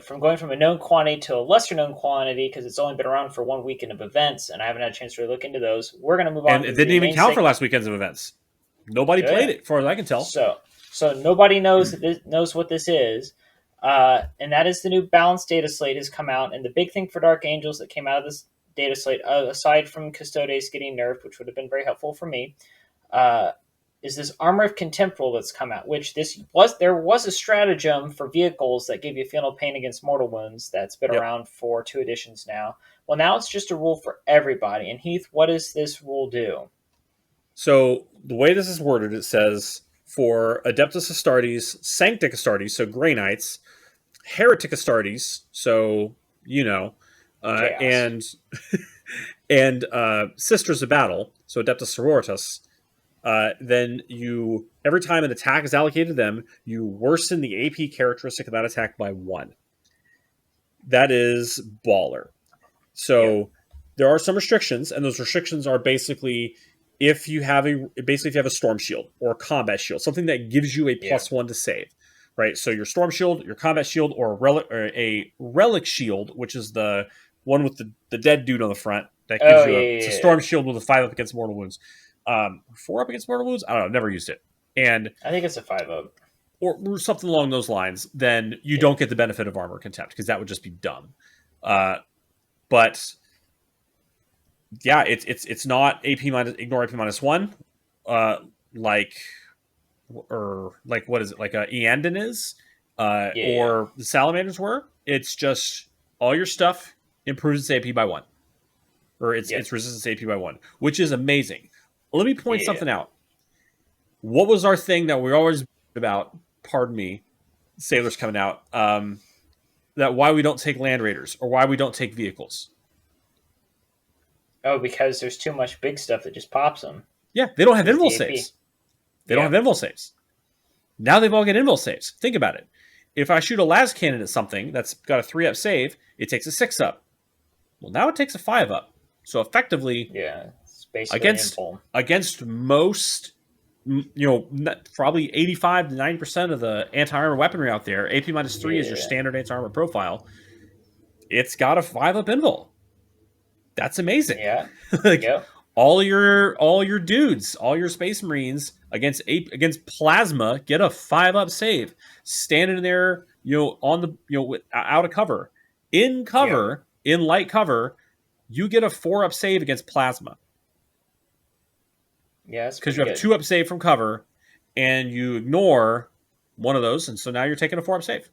from going from a known quantity to a lesser known quantity, because it's only been around for 1 weekend of events, and I haven't had a chance to really look into those. We're going to move on. And to it didn't the even main count for last weekends of events. Nobody played it, as far as I can tell. So nobody knows knows what this is, and that is the new balanced data slate has come out. And the big thing for Dark Angels that came out of this data slate, aside from Custodes getting nerfed, which would have been very helpful for me, is this Armor of Contempt rule that's come out. Which there was a stratagem for vehicles that gave you Fatal Pain against mortal wounds that's been around for 2 editions now. Well, now it's just a rule for everybody. And Heath, what does this rule do? So the way this is worded, it says for Adeptus Astartes, Sanctic Astartes, so Grey Knights, Heretic Astartes, so and and Sisters of Battle, so Adeptus Sororitas. Then you every time an attack is allocated to them, you worsen the AP characteristic of that attack by 1. That is baller. So there are some restrictions, and those restrictions are basically if you have a storm shield or a combat shield, something that gives you a +1 to save, right? So your storm shield, your combat shield, or a relic shield, which is the one with the dead dude on the front that gives you a storm shield with a 5 up against mortal wounds. 4 up against mortal wounds? I don't know. I've never used it. And I think it's a 5 up. Or something along those lines, then you don't get the benefit of Armor Contempt, because that would just be dumb. But yeah, it's not AP minus ignore AP -1, like what is it, like Eandon is, or the Salamanders were. It's just all your stuff improves its AP by 1, or its resistance AP by 1, which is amazing. Let me point something out. What was our thing that we always about? Pardon me, sailors coming out. That why we don't take land raiders or why we don't take vehicles. Oh, because there's too much big stuff that just pops them. Yeah, they don't have invul saves. They don't have invul saves. Now they've all got invul saves. Think about it. If I shoot a las cannon at something that's got a 3-up save, it takes a 6-up. Well, now it takes a 5-up. So effectively, it's basically against most, probably 85 to 90% of the anti-armor weaponry out there, AP -3 is your standard anti-armor profile. It's got a 5-up invul. That's amazing. Yeah. All your dudes, all your Space Marines against plasma get a 5-up save. Standing there, on the out of cover, in cover, in light cover, you get a 4-up save against plasma. Yeah, because you have a 2-up save from cover, and you ignore one of those, and so now you're taking a 4-up save.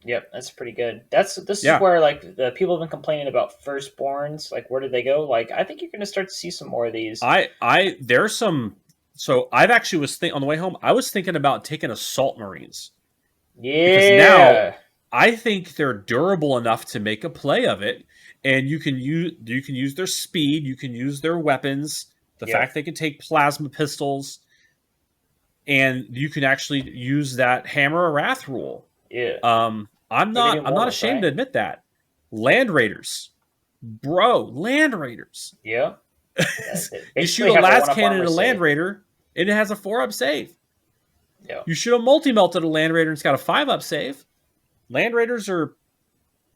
Yep, that's pretty good. This is where the people have been complaining about firstborns. Like, where did they go? Like, I think you're going to start to see some more of these. There's some. So I've actually on the way home, I was thinking about taking Assault Marines. Yeah. Because now I think they're durable enough to make a play of it, and you can use their speed, you can use their weapons, the fact they can take plasma pistols, and you can actually use that Hammer of Wrath rule. Yeah. I'm not ashamed to admit that. Land Raiders. Bro, Land Raiders. Yeah. You shoot a las cannon at a Land Raider, and it has a 4-up save. Yeah. You shoot a multi-melt at a Land Raider, and it's got a 5-up save. Land Raiders are,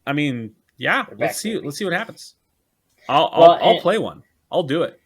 let's see what happens. I'll play one. I'll do it.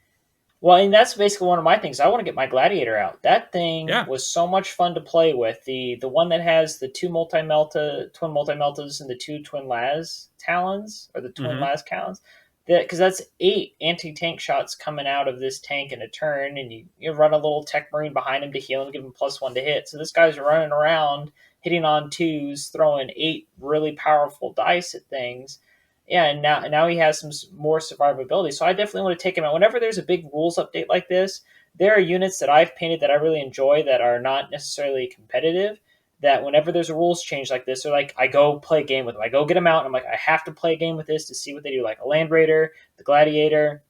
Well, and that's basically one of my things. I want to get my Gladiator out. That thing was so much fun to play with. The one that has the 2 twin multi-meltas and the 2 twin las talons, or the twin las talons. Because that's 8 anti-tank shots coming out of this tank in a turn, and you run a little tech marine behind him to heal and give him +1 to hit. So this guy's running around, hitting on 2s, throwing 8 really powerful dice at things. Yeah, and now he has some more survivability. So I definitely want to take him out. Whenever there's a big rules update like this, there are units that I've painted that I really enjoy that are not necessarily competitive that whenever there's a rules change like this, or like I go play a game with them, I go get them out, and I'm like, I have to play a game with this to see what they do, like a Land Raider, the Gladiator.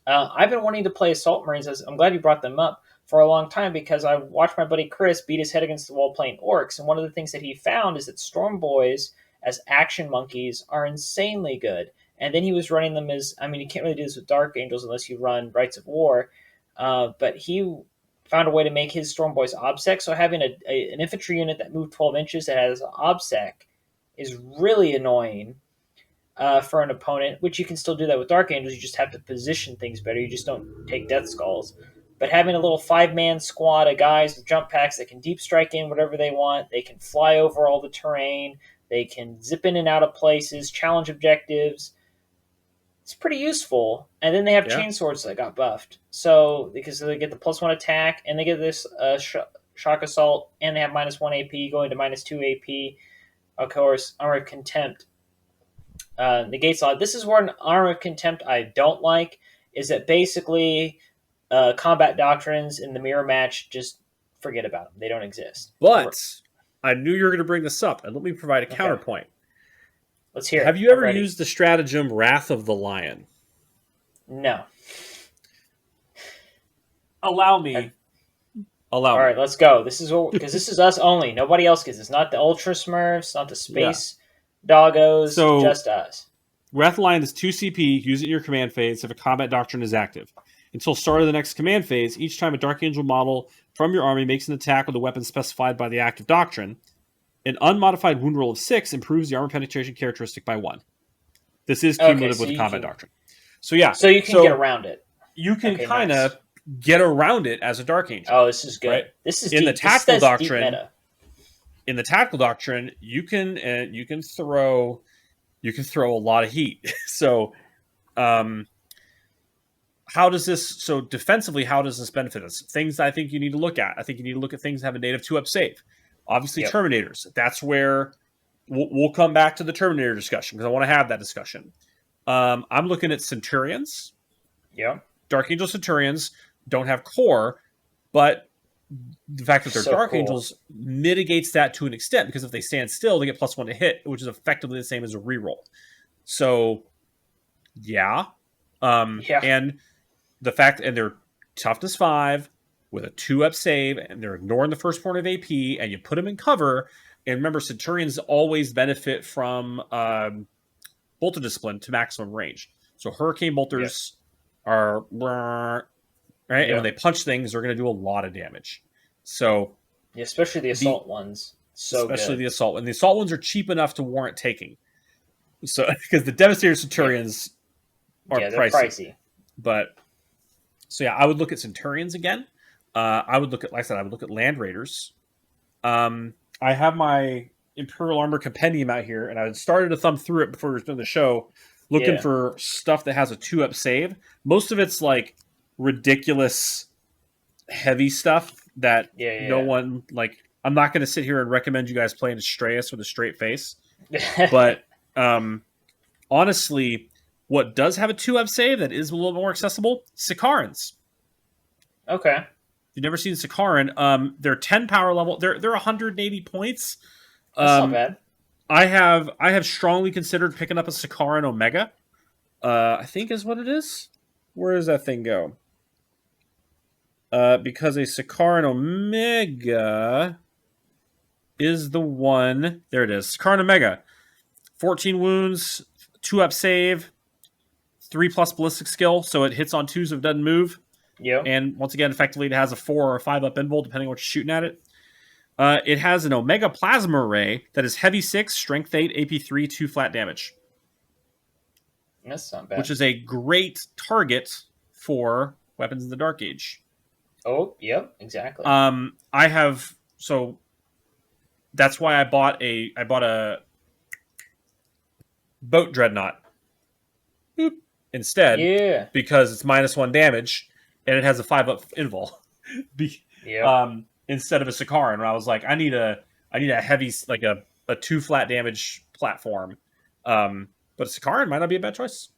I've been wanting to play Assault Marines. I'm glad you brought them up for a long time because I watched my buddy Chris beat his head against the wall playing Orcs, and one of the things that he found is that Storm Boys as action monkeys are insanely good. And then he was running them as, I mean, you can't really do this with Dark Angels unless you run Rites of War, but he found a way to make his Storm Boys OBSEC. So having an infantry unit that moved 12 inches that has OBSEC is really annoying for an opponent, which you can still do that with Dark Angels. You just have to position things better. You just don't take Death Skulls. But having a little 5-man squad of guys with jump packs that can deep strike in whatever they want, they can fly over all the terrain, they can zip in and out of places, challenge objectives. It's pretty useful. And then they have chainswords that got buffed. So, because they get the +1 attack, and they get this shock assault, and they have -1 AP going to -2 AP. Of course, Armor of Contempt negates a lot. This is where an Armor of Contempt I don't like, is that basically combat doctrines in the mirror match, just forget about them. They don't exist. But I knew you were going to bring this up, and let me provide a counterpoint. Let's hear it. Have you ever used the stratagem Wrath of the Lion? No. Allow me. All right, let's go. This is because this is us only. Nobody else gets. It's not the Ultra Smurfs, not the Space Doggos, just us. Wrath of the Lion is 2 CP. Use it in your command phase if a combat doctrine is active. Until start of the next command phase, each time a Dark Angel model from your army makes an attack with a weapon specified by the active doctrine, an unmodified wound roll of 6 improves the armor penetration characteristic by 1. This is cumulative with the combat doctrine. So So you can get around it. You can kind of get around it as a Dark Angel. Oh, this is good. Right? This is in the tactical doctrine. In the tactical doctrine, you can throw a lot of heat. So, how does this? So defensively, how does this benefit us? Things I think you need to look at. I think you need to look at things that have a native 2-up save. Obviously, Terminators. That's where we'll come back to the Terminator discussion because I want to have that discussion. I'm looking at Centurions. Yeah. Dark Angel Centurions don't have core, but the fact that they're Dark Angels mitigates that to an extent because if they stand still, they get +1 to hit, which is effectively the same as a reroll. So, and the fact, and they're toughness 5 with a 2-up save, and they're ignoring the first point of AP, and you put them in cover. And remember, Centurions always benefit from Bolter Discipline to maximum range. So Hurricane Bolters are right, and when they punch things, they're going to do a lot of damage. So, especially the assault ones, the assault, and the assault ones are cheap enough to warrant taking. So, because the Devastator Centurions are pricey, but I would look at Centurions again. I would look at, like I said, I would look at Land Raiders. I have my Imperial Armor Compendium out here, and I started to thumb through it before we were doing the show, looking for stuff that has a 2-up save. Most of it's like ridiculous heavy stuff that no one, like, I'm not going to sit here and recommend you guys playing Astraeus with a straight face. But honestly, what does have a 2-up save that is a little more accessible? Sicarans. Okay. If you've never seen Sicaran, they're 10 power level. They're 180 points. That's not bad. I have strongly considered picking up a Sicaran Omega. I think is what it is. Where does that thing go? Because a Sicaran Omega is the one. There it is. Sicaran Omega. 14 wounds, 2-up save, 3+ ballistic skill, so it hits on 2s if it doesn't move. Yeah. And once again, effectively, it has a 4 or 5-up invul, depending on what you're shooting at it. It has an Omega Plasma Array that is heavy 6, strength 8, AP 3, 2 flat damage. That's not bad. Which is a great target for weapons in the Dark Age. Oh, yep, exactly. So that's why I bought a Boat Dreadnought instead. Because it's -1 damage and it has a 5-up invul. Instead of a Sicaran, where I was like, I need a heavy, like a 2 flat damage platform. But Sicaran might not be a bad choice.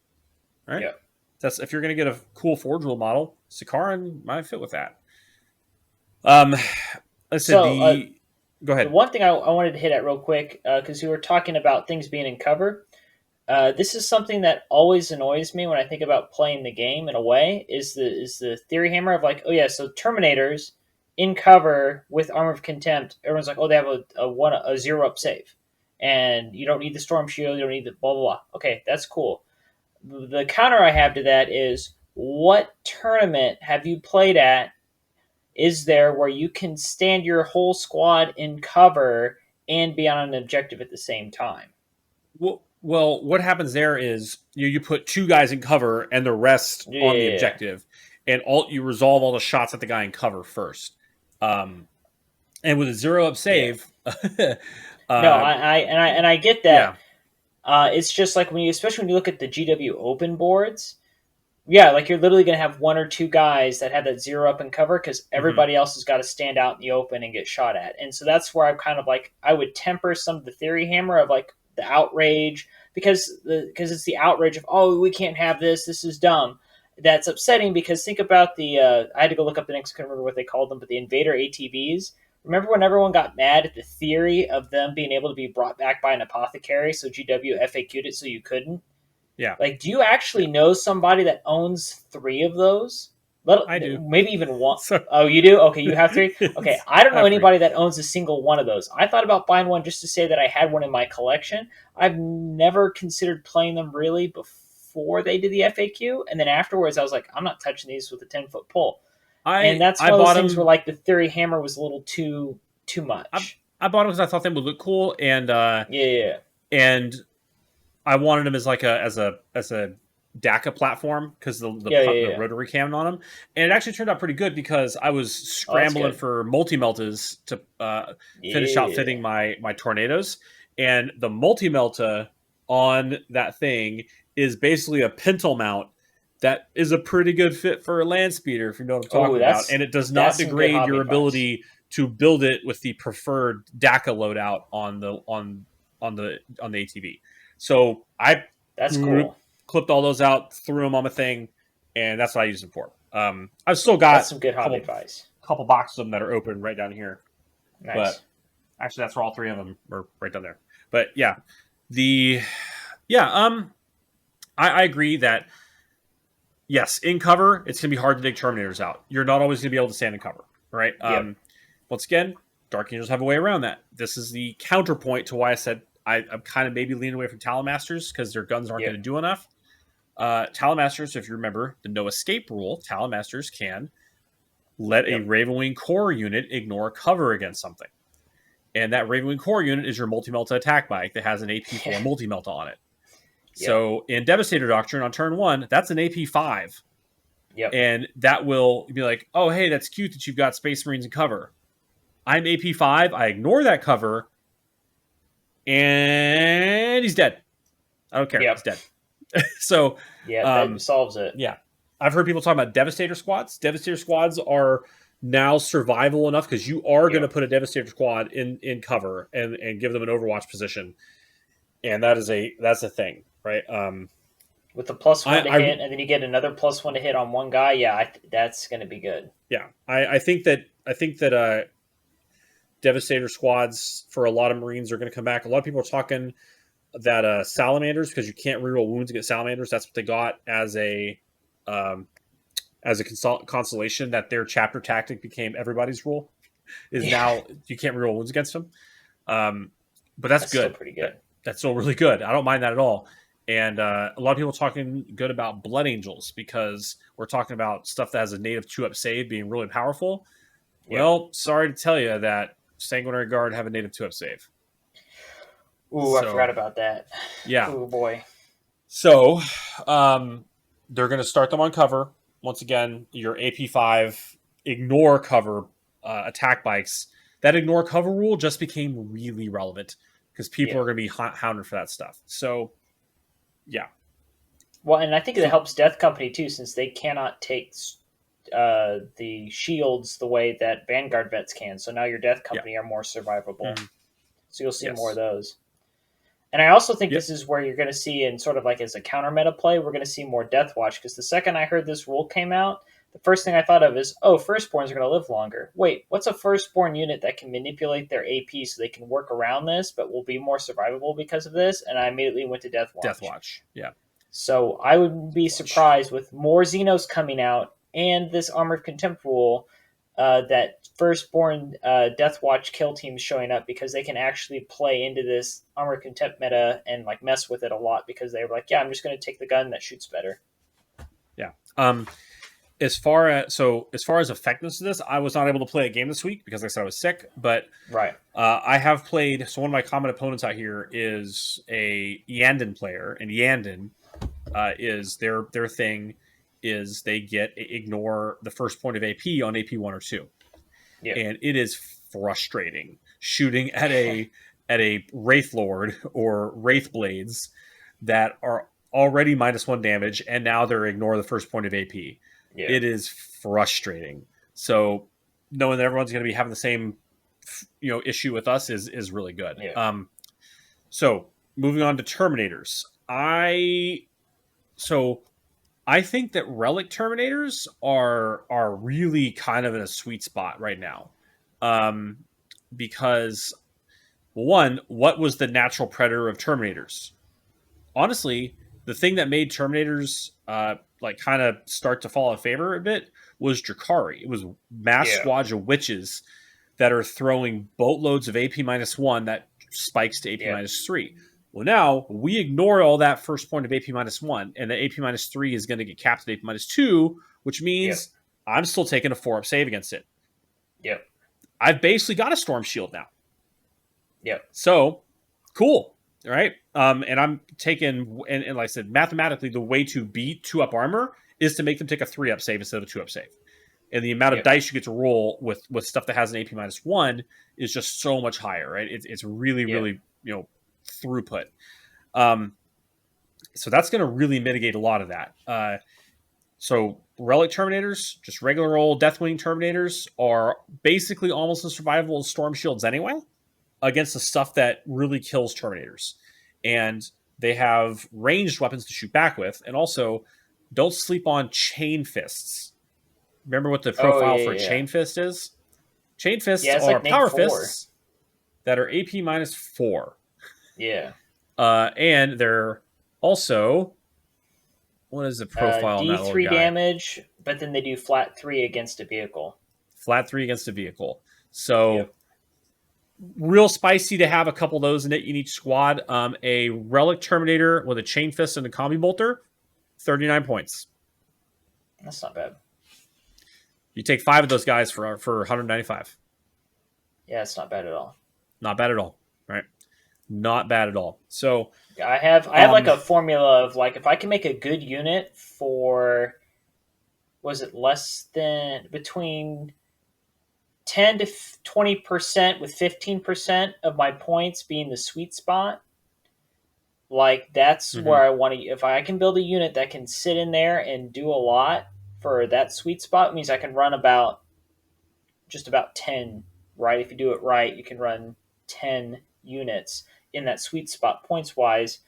Right? Yeah. That's if you're going to get a cool Forge Rule model, Sicaran might fit with that. I said Go The ahead. one thing I wanted to hit at real quick, because we were talking about things being in cover. This is something that always annoys me when I think about playing the game. In a way, is the theory hammer of like, oh yeah, so Terminators in cover with Armor of Contempt. Everyone's like, oh, they have a 0 up save, and you don't need the Storm Shield, you don't need the blah blah blah. Okay, that's cool. The counter I have to that is, what tournament have you played at? Is there where you can stand your whole squad in cover and be on an objective at the same time? Well, what happens there is you put two guys in cover and the rest on the Yeah. objective, and you resolve all the shots at the guy in cover first. Um, and with a 0 up Yeah. save, No, uh, I get that. yeah, It's just like when you, especially when you look at the GW Open boards. Yeah, like you're literally going to have one or two guys that have that 0 up and cover because hmm everybody else has got to stand out in the open and get shot at. And so that's where I'm kind of like, I would temper some of the theory hammer of like the outrage because it's the outrage of, oh, we can't have this. This is dumb. That's upsetting because think about I had to go look up the next, I can't remember what they called them, but the Invader ATVs. Remember when everyone got mad at the theory of them being able to be brought back by an apothecary? So GW FAQ'd it so you couldn't. yeah, Like, do you yeah. actually know somebody that owns three of those? I do. Maybe even one. So Oh, you do? Okay, you have three. Okay, I don't I know have three. anybody that owns a single one of those. I thought about buying one just to say that I had one in my collection. I've never considered playing them really before they did the FAQ, and then afterwards, I was like, I'm not touching these with a 10 foot pole. And that's I one of those bought things where them. like the theory hammer was a little too I, much. I bought them because I thought they would look cool, Yeah, and I wanted them as like a DACA platform because the yeah. rotary cannon on them, and it actually turned out pretty good because I was Oh, that's scrambling good. for multi meltas to finish out fitting Yeah, my tornadoes, and the multi melta on that thing is basically a pintle mount that is a pretty good fit for a land speeder if you know what I'm oh, talking about, and it does not that's some good degrade hobby your advice. ability to build it with the preferred DACA loadout on the ATV. So I That's cool. clipped all those out, threw them on my thing, and that's what I used them for. I've still That's got some good a hobby couple advice. boxes of them that are open right down here, but Nice. actually that's where all three of them are right down there. But yeah, the yeah I agree that yes, in cover it's gonna be hard to dig Terminators out. You're not always gonna be able to stand in cover, right? Yep. Once again, Dark Angels have a way around that. This is the counterpoint to why I said I'm kind of maybe leaning away from Talonmasters because their guns aren't going Yep. to do enough. Talonmasters, if you remember the no escape rule, Talonmasters can let a Yep. Ravenwing core unit ignore cover against something. And that Ravenwing core unit is your multi-melta attack bike that has an AP4 multi-melta on it. Yep. So in Devastator Doctrine on turn 1, that's an AP5. Yep. And that will be like, oh, hey, that's cute that you've got Space Marines in cover. I'm AP5. I ignore that cover, and he's dead. I don't care. He's Yep. dead. So, Yeah, that um, solves it. yeah, I've heard people talking about Devastator squads. Devastator squads are now survivable enough because you are going to Yep. put a Devastator squad in cover and give them an Overwatch position, and that's a thing, right? With the plus one to I hit, and then you get another plus one to hit on one guy. Yeah, that's going to be good. yeah, I think that Devastator squads for a lot of Marines are going to come back. A lot of people are talking that salamanders, because you can't reroll wounds against salamanders. That's what they got um, as a consolation. That their chapter tactic became everybody's rule. Is Yeah, now you can't reroll wounds against them. But that's that's still good. pretty good. That's still really good. I don't mind that at all. And a lot of people are talking good about Blood Angels because we're talking about stuff that has a native 2 up save being really powerful. Yep. Well, sorry to tell you that Sanguinary Guard have a native 2 up save. Ooh, I So forgot about that. yeah, Ooh boy. so they're going to start them on cover. Once again, your AP5 ignore cover attack bikes. That ignore cover rule just became really relevant because people Yeah. are going to be hounded for that stuff. So yeah, Well, and I think it so helps Death Company too, since they cannot take the shields the way that Vanguard vets can. So now your Death yeah, Company are more survivable. mm, So you'll see more of yes, those. And I also think yep, this is where you're going to see, in sort of like as a counter meta play, we're going to see more Death Watch. Because the second I heard this rule came out, the first thing I thought of is, oh, firstborns are going to live longer. Wait, what's a firstborn unit that can manipulate their AP so they can work around this, but will be more survivable because of this? And I immediately went to Deathwatch. Deathwatch, yeah. So I would be surprised with more Xenos coming out and this Armor of Contempt rule that firstborn Deathwatch kill teams showing up, because they can actually play into this Armor of Contempt meta and like mess with it a lot, because they were like, yeah, I'm just going to take the gun that shoots better. Yeah. As far as effectiveness of this, I was not able to play a game this week because like I said I was sick. But right, I have played. So one of my common opponents out here is a Yandon player, and Yandon is their thing is they ignore the first point of AP on AP 1 or 2, and it is frustrating shooting at a Wraith Lord or Wraith Blades that are already -1 damage, and now they're ignore the first point of AP. Yeah. It is frustrating. So knowing that everyone's going to be having the same, issue with us is really good. Yeah. So moving on to Terminators, I think that Relic Terminators are really kind of in a sweet spot right now, because one, what was the natural predator of Terminators? Honestly, the thing that made Terminators kind of start to fall in favor a bit was Drakari. It was mass squadge of witches that are throwing boatloads of AP -1 that spikes to AP -3. Well, now we ignore all that first point of AP -1, and the AP -3 is going to get capped at AP -2, which means I'm still taking a 4-up save against it. Yep. I've basically got a Storm Shield now. Yep. So, cool. All right. And I'm taking, and like I said, mathematically, the way to beat 2-up armor is to make them take a 3-up save instead of a 2-up save. And the amount of dice you get to roll with stuff that has an AP -1 is just so much higher, right? It's really, really, throughput. So that's going to really mitigate a lot of that. So Relic Terminators, just regular old Deathwing Terminators, are basically almost as survivable as Storm Shields anyway, against the stuff that really kills Terminators. And they have ranged weapons to shoot back with. And also, don't sleep on Chain Fists. Remember what the profile for a Chain Fist is? Chain Fists are power fists that are AP -4. Yeah. And they're also... What is the profile on that little guy? D3 damage, but then they do flat 3 against a vehicle. Flat 3 against a vehicle. So... Real spicy to have a couple of those in each squad. A Relic Terminator with a Chain Fist and a Combi Bolter, 39 points. That's not bad. You take 5 of those guys for 195. Yeah, it's not bad at all. Not bad at all, right? Not bad at all. So I have like a formula of like, if I can make a good unit for, was it less than between 10 to 20% with 15% of my points being the sweet spot. Like that's where I want to, if I can build a unit that can sit in there and do a lot for that sweet spot, means I can run just about 10, right? If you do it right, you can run 10 units in that sweet spot points wise.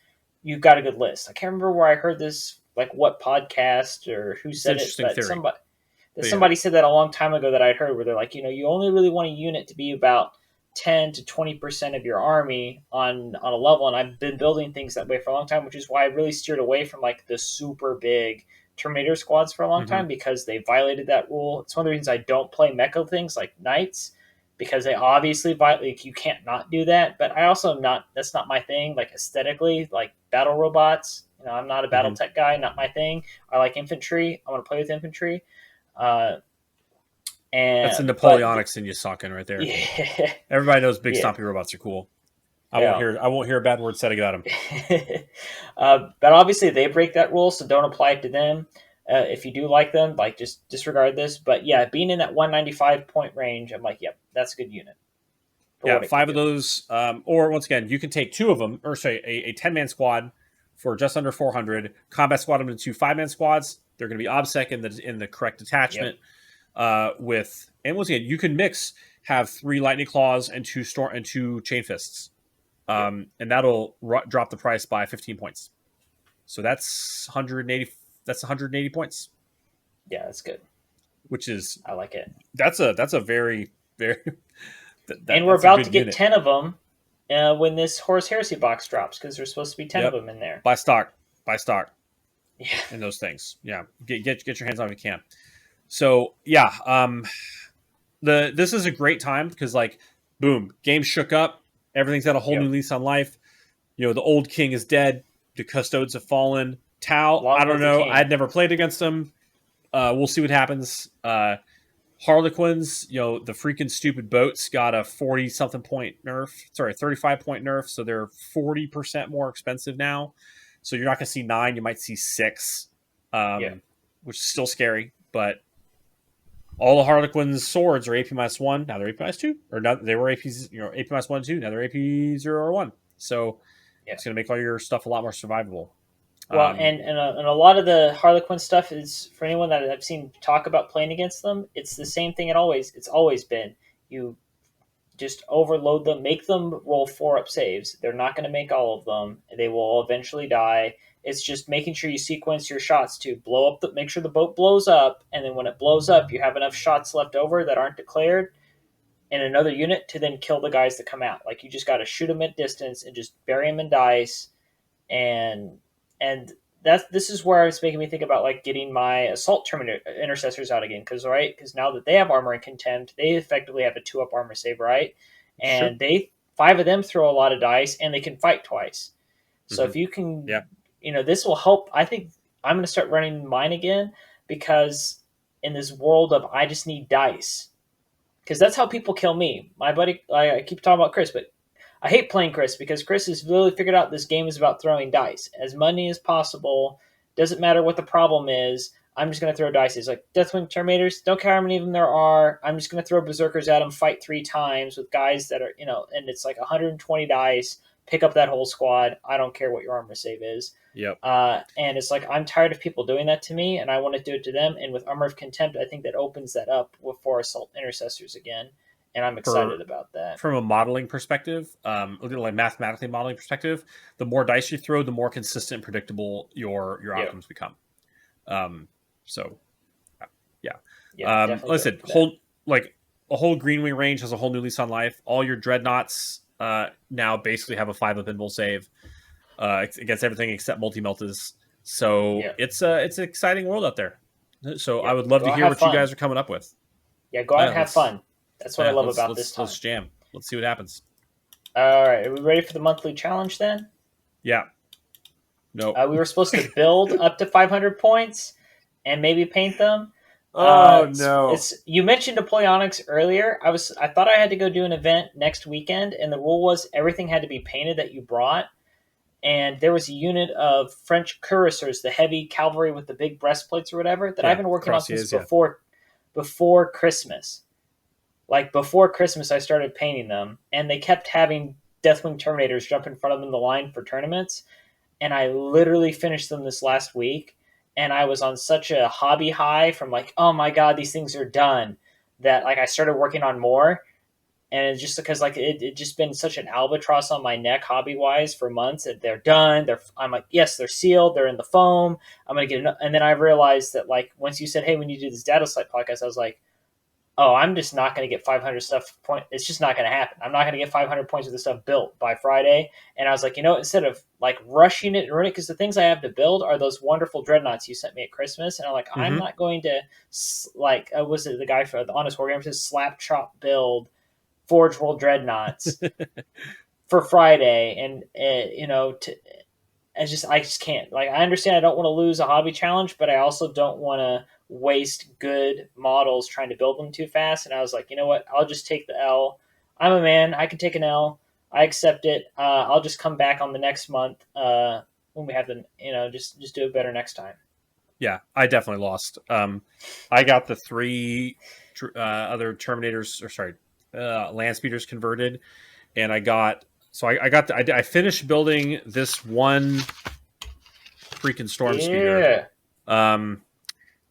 You've got a good list. I can't remember where I heard this, like what podcast or who said it, but somebody said that a long time ago that I'd heard, where they're like, you only really want a unit to be about 10 to 20% of your army on a level. And I've been building things that way for a long time, which is why I really steered away from like the super big Terminator squads for a long time, because they violated that rule. It's one of the reasons I don't play mecha things like Knights, because they obviously violate, you can't not do that. But I also that's not my thing. Like aesthetically, like battle robots, I'm not a battle tech guy, not my thing. I like infantry. I want to play with infantry. And that's the Napoleonics in you sucking right there. Yeah. Everybody knows big stompy robots are cool. I won't hear a bad word said about them. But obviously they break that rule, so don't apply it to them. If you do like them, like just disregard this. But yeah, being in that 195 point range, I'm like, yep, that's a good unit. Yeah, 5 of those, or once again, you can take 2 of them, or say a 10-man squad for just under 400. Combat squad them into 2 5-man squads. They're going to be OBSEC in the correct detachment. And once again, you can have 3 Lightning Claws and 2 Chain Fists, and that'll drop the price by 15 points. So that's 180. That's 180 points. Yeah, that's good. which is I like it. That's a very very And we're that's a about to good get unit. 10 of them when this Horus Heresy box drops, because there's supposed to be 10 of Yep. them in there. Buy stock. Buy stock. Yeah. In those things. Yeah. Get your hands on if you can. So yeah, this is a great time because like boom, game shook up, everything's got a whole new Yep. lease on life. You know, the old king is dead, the custodes have fallen. Tau, I Long don't live the know. I king. had never played against him. We'll see what happens. Harlequins, you know, the freaking stupid boats got a 40 something point nerf. Sorry, 35 point nerf. So they're 40% more expensive now. So you're not going to see 9, you might see 6, Yeah. which is still scary. But all the Harlequins swords are AP -1. Now they're AP -2. Or now they were APs, you know, AP -1, 2. Now they're AP 0 or 1. So Yeah. it's going to make all your stuff a lot more survivable. Well, and a lot of the Harlequin stuff is, for anyone that I've seen talk about playing against them, it's the same thing it's always been. You just overload them, make them roll 4-up saves. They're not going to make all of them. They will eventually die. It's just making sure you sequence your shots to blow up make sure the boat blows up, and then when it blows up, you have enough shots left over that aren't declared in another unit to then kill the guys that come out. Like, you just got to shoot them at distance and just bury them in dice, and this is where it's making me think about like getting my assault terminator intercessors out again, because now that they have armor and contempt, they effectively have a 2-up armor save, right? Sure. And they 5 of them throw a lot of dice, and they can fight twice. So if you can, Yeah. this will help. I think I'm going to start running mine again, because in this world of I just need dice, because that's how people kill me. My buddy, I keep talking about Chris, but I hate playing Chris, because Chris has really figured out this game is about throwing dice. As many as possible. Doesn't matter what the problem is. I'm just going to throw dice. He's like, Deathwing Terminators, don't care how many of them there are. I'm just going to throw Berserkers at them, fight 3 times with guys that are, and it's like 120 dice. Pick up that whole squad. I don't care what your armor save is. Yep. And it's like, I'm tired of people doing that to me, and I want to do it to them. And with Armor of Contempt, I think that opens that up for Assault Intercessors again. And I'm excited about that. From a modeling perspective, like mathematically modeling perspective, the more dice you throw, the more consistent and predictable your outcomes become. So, yeah. Listen, a whole Greenwing range has a whole new lease on life. All your dreadnoughts now basically have a 5-up invul save against everything except multi-meltas. So it's an exciting world out there. So I would love to hear what you guys are coming up with. Yeah, go out and have fun. That's what I love about this time. Let's jam. Let's see what happens. All right. Are we ready for the monthly challenge then? Yeah. No. We were supposed to build up to 500 points and maybe paint them. No. You mentioned Napoleonics earlier. I thought I had to go do an event next weekend, and the rule was everything had to be painted that you brought. And there was a unit of French cuirassiers, the heavy cavalry with the big breastplates or whatever, that I've been working on since before Christmas. Like, before Christmas, I started painting them, and they kept having Deathwing Terminators jump in front of them in the line for tournaments, and I literally finished them this last week, and I was on such a hobby high from like, oh my god, these things are done, that like I started working on more, and it's just because like it just been such an albatross on my neck hobby-wise for months, and they're done. I'm like, yes, they're sealed, they're in the foam, I'm going to get and then I realized that like once you said, hey, when you do this Data Slate podcast, I was like, oh, I'm just not going to get 500 point. It's just not going to happen. I'm not going to get 500 points of this stuff built by Friday. And I was like, instead of like rushing it and ruining it, because the things I have to build are those wonderful dreadnoughts you sent me at Christmas. And I'm like, I'm not going to was it the guy for the Honest Wargaming says slap chop build Forge World dreadnoughts for Friday. And, I just can't. Like, I understand I don't want to lose a hobby challenge, but I also don't want to waste good models trying to build them too fast. And I was like, you know what? I'll just take the L. I'm a man. I can take an L. I accept it. I'll just come back on the next month when we have the, just do it better next time. Yeah, I definitely lost. I got the 3 other Terminators, land speeders converted, and I finished building this one freaking storm speeder.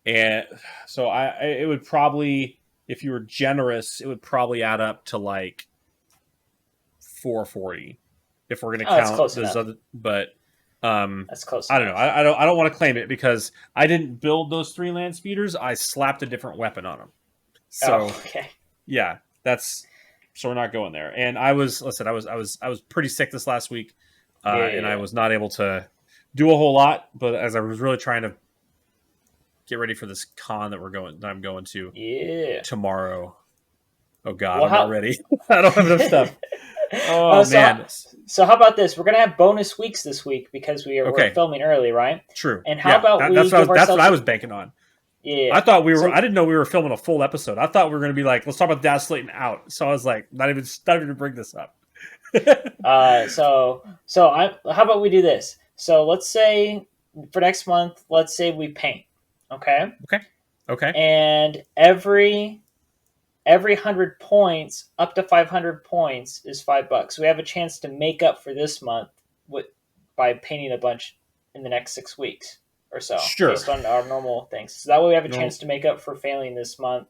And so it would probably, if you were generous, it would probably add up to like 440 if we're going to count those other. But That's close. I don't know. I don't want to claim it because I didn't build those 3 land speeders. I slapped a different weapon on them. So okay. Yeah, so we're not going there. And I was pretty sick this last week, and I was not able to do a whole lot. But as I was really trying to get ready for this con that I'm going to tomorrow. Oh God, I'm not ready. I don't have enough stuff. Oh man. So how about this? We're gonna have bonus weeks this week because we're filming early, right? True. And how about that's what I was banking on. Yeah. I thought I didn't know we were filming a full episode. I thought we were going to be like, let's talk about Dad Slayton out. So I was like, not even bring this up. How about we do this? So let's say for next month, let's say we paint. Okay. And every 100 points, up to 500 points, is $5. We have a chance to make up for this month by painting a bunch in the next 6 weeks or so, based on our normal things. So that way we have a chance to make up for failing this month.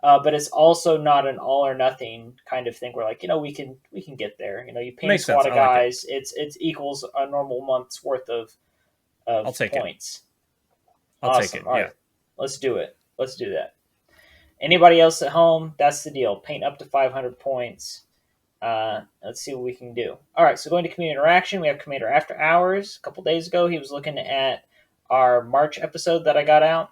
But it's also not an all or nothing kind of thing. We're like, we can get there. You paint a squad of guys, it equals a normal month's worth of points. I'll take it. All right. Let's do it. Let's do that. Anybody else at home? That's the deal. Paint up to 500 points. Let's see what we can do. All right, so going to community interaction, we have Commander After Hours. A couple days ago, he was looking at our March episode that I got out,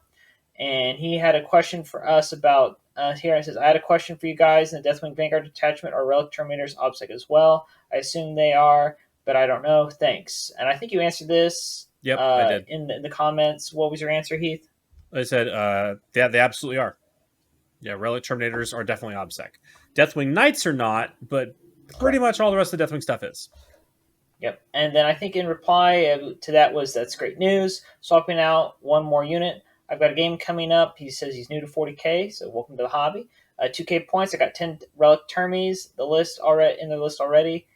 and he had a question for us about, here it says, I had a question for you guys. In the Deathwing Vanguard detachment, are Relic Terminators OBSEC as well? I assume they are, but I don't know. Thanks. And I think you answered this I did. in the comments. What was your answer, Heath? I said they absolutely are. Yeah, Relic Terminators are definitely OBSEC. Deathwing Knights are not, but pretty much all the rest of the Deathwing stuff is. Yep. And then I think in reply to that that's great news. Swapping out one more unit. I've got a game coming up. He says he's new to 40K, so welcome to the hobby. 2K points. I got 10 Relic Termies in the list already.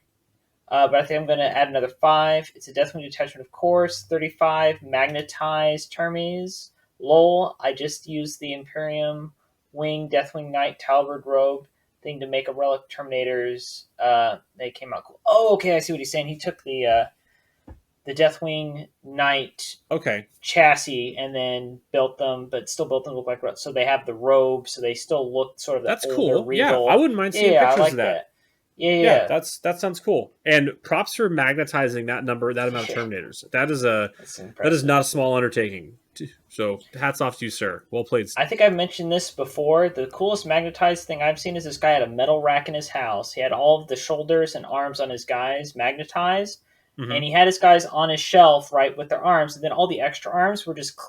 But I think I'm going to add another 5. It's a Deathwing detachment, of course. 35 magnetized Termies. Lol, I just used the Imperium Wing Deathwing Knight Talbot Robe thing to make a Relic Terminators. They came out cool. Oh, okay, I see what he's saying. He took the Deathwing Knight chassis and then built them, but still built them to look like, so they have the robe, so they still look sort of that's older, cool. regal. Yeah, I wouldn't mind seeing pictures of that. Yeah, that sounds cool. And props for magnetizing that amount of Terminators. That is not a small undertaking. So hats off to you, sir. Well played. I think I've mentioned this before. The coolest magnetized thing I've seen is this guy had a metal rack in his house. He had all of the shoulders and arms on his guys magnetized, and he had his guys on his shelf, right, with their arms, and then all the extra arms were just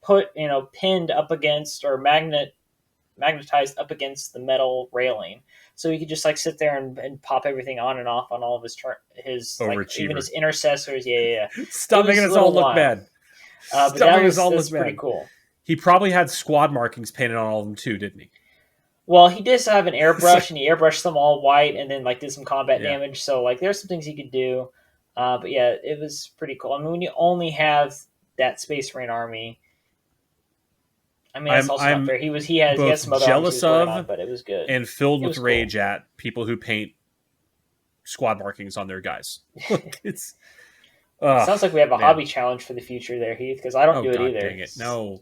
put, pinned up against or magnetized up against the metal railing. So he could just sit there and pop everything on and off on all of his even his intercessors. Yeah. Stop making us all look bad. But that's pretty cool. He probably had squad markings painted on all of them too, didn't he? Well, he did have an airbrush, and he airbrushed them all white, and then did some combat damage. So there's some things he could do. But yeah, it was pretty cool. I mean, when you only have that Space Marine army, I mean, that's also not fair. He had some other jealous of, but it was good and filled with rage at people who paint squad markings on their guys. It's. Sounds like we have a hobby challenge for the future there, Heath, because I don't do it either. Dang it. No.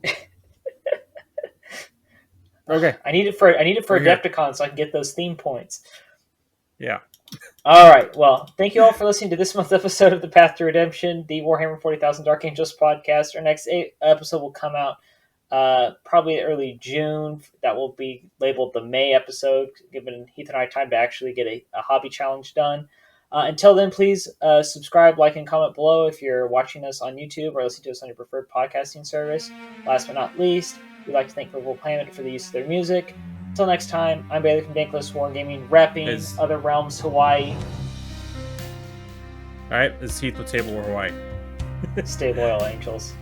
Okay. I need it for Adepticon so I can get those theme points. Yeah. All right. Well, thank you all for listening to this month's episode of the Path to Redemption, the Warhammer 40,000 Dark Angels podcast. Our next episode will come out probably early June. That will be labeled the May episode, giving Heath and I time to actually get a hobby challenge done. Until then, please subscribe, like, and comment below if you're watching us on YouTube or listening to us on your preferred podcasting service. Last but not least, we'd like to thank Purple Planet for the use of their music. Until next time, I'm Bailey from Dankless Wargaming, repping Other Realms Hawaii. All right, this is Heath with Table War Hawaii. Stay loyal, Angels.